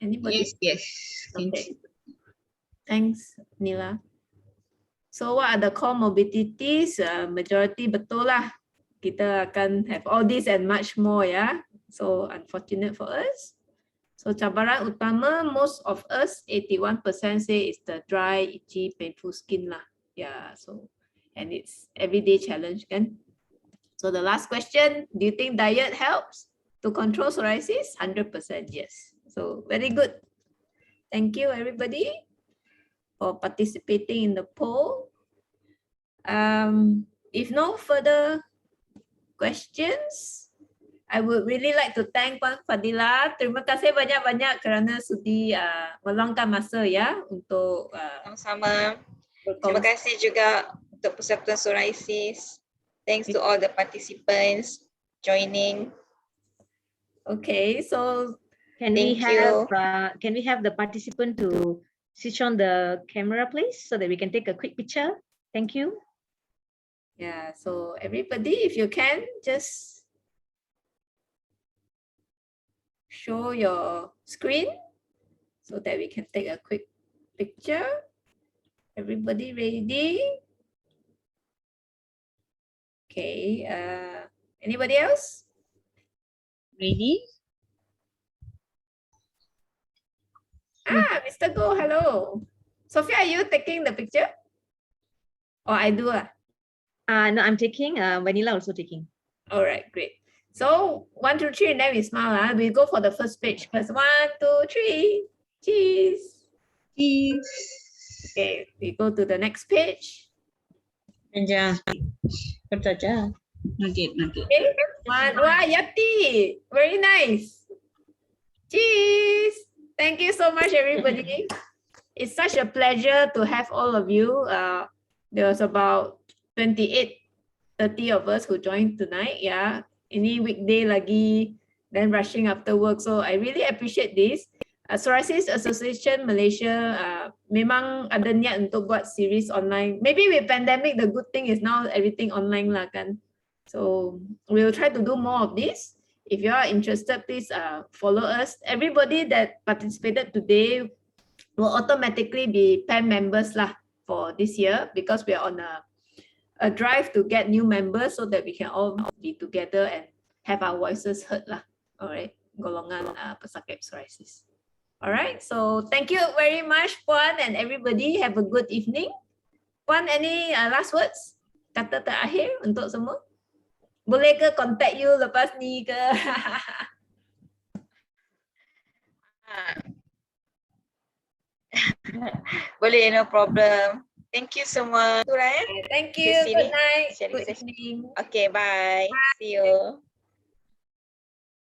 Anybody? Yes. Okay. Thanks, Nila. So what are the comorbidities? Majority betul lah. Kita akan have all this and much more, ya. So unfortunate for us. So cabaran utama, most of us, 81% say is the dry, itchy, painful skin lah. Yeah, so, and it's everyday challenge, kan? So the last question, do you think diet helps to control psoriasis? 100% yes. So very good. Thank you, everybody, for participating in the poll. If no further questions, I would really like to thank Puan Fadila. Terima kasih banyak-banyak kerana sudi meluangkan masa ya untuk Sama-sama. Terima kasih juga untuk Persatuan Psoriasis. Thanks to all the participants joining. Okay, so Can Thank we have the participant to switch on the camera, please, so that we can take a quick picture? Thank you. yeah, so everybody, if you can, just show your screen so that we can take a quick picture. Everybody ready? Okay, anybody else? Ready? Mr. Go, hello. Sophia, are you taking the picture? Or I do? No, I'm taking. Vanilla also taking. All right, great. So 1, 2, 3, and then we smile. We go for the first page. First, 1, 2, 3. Cheese. Cheese. Okay, we go to the next page. Nugget. Okay, 1. Wow, yummy. Very nice. Cheese. Thank you so much, everybody. It's such a pleasure to have all of you. There was about 28, 30 of us who joined tonight. Yeah, any weekday lagi, then rushing after work. So I really appreciate this. Psoriasis Association Malaysia memang ada niat untuk buat series online. Maybe with pandemic, the good thing is now everything online lah kan. So we'll try to do more of this. If you are interested, please follow us. Everybody that participated today will automatically be PAM members lah for this year, because we are on a drive to get new members so that we can all be together and have our voices heard lah. All right, golongan pesakit psoriasis. Alright, so thank you very much, Puan, and everybody. Have a good evening. Puan, any last words? Kata terakhir untuk semua? Boleh ke contact you lepas ni ke? Boleh, no problem. Thank you semua. Thank you. Sini. Good night. Sharing Good session. evening. Okay, bye. See you.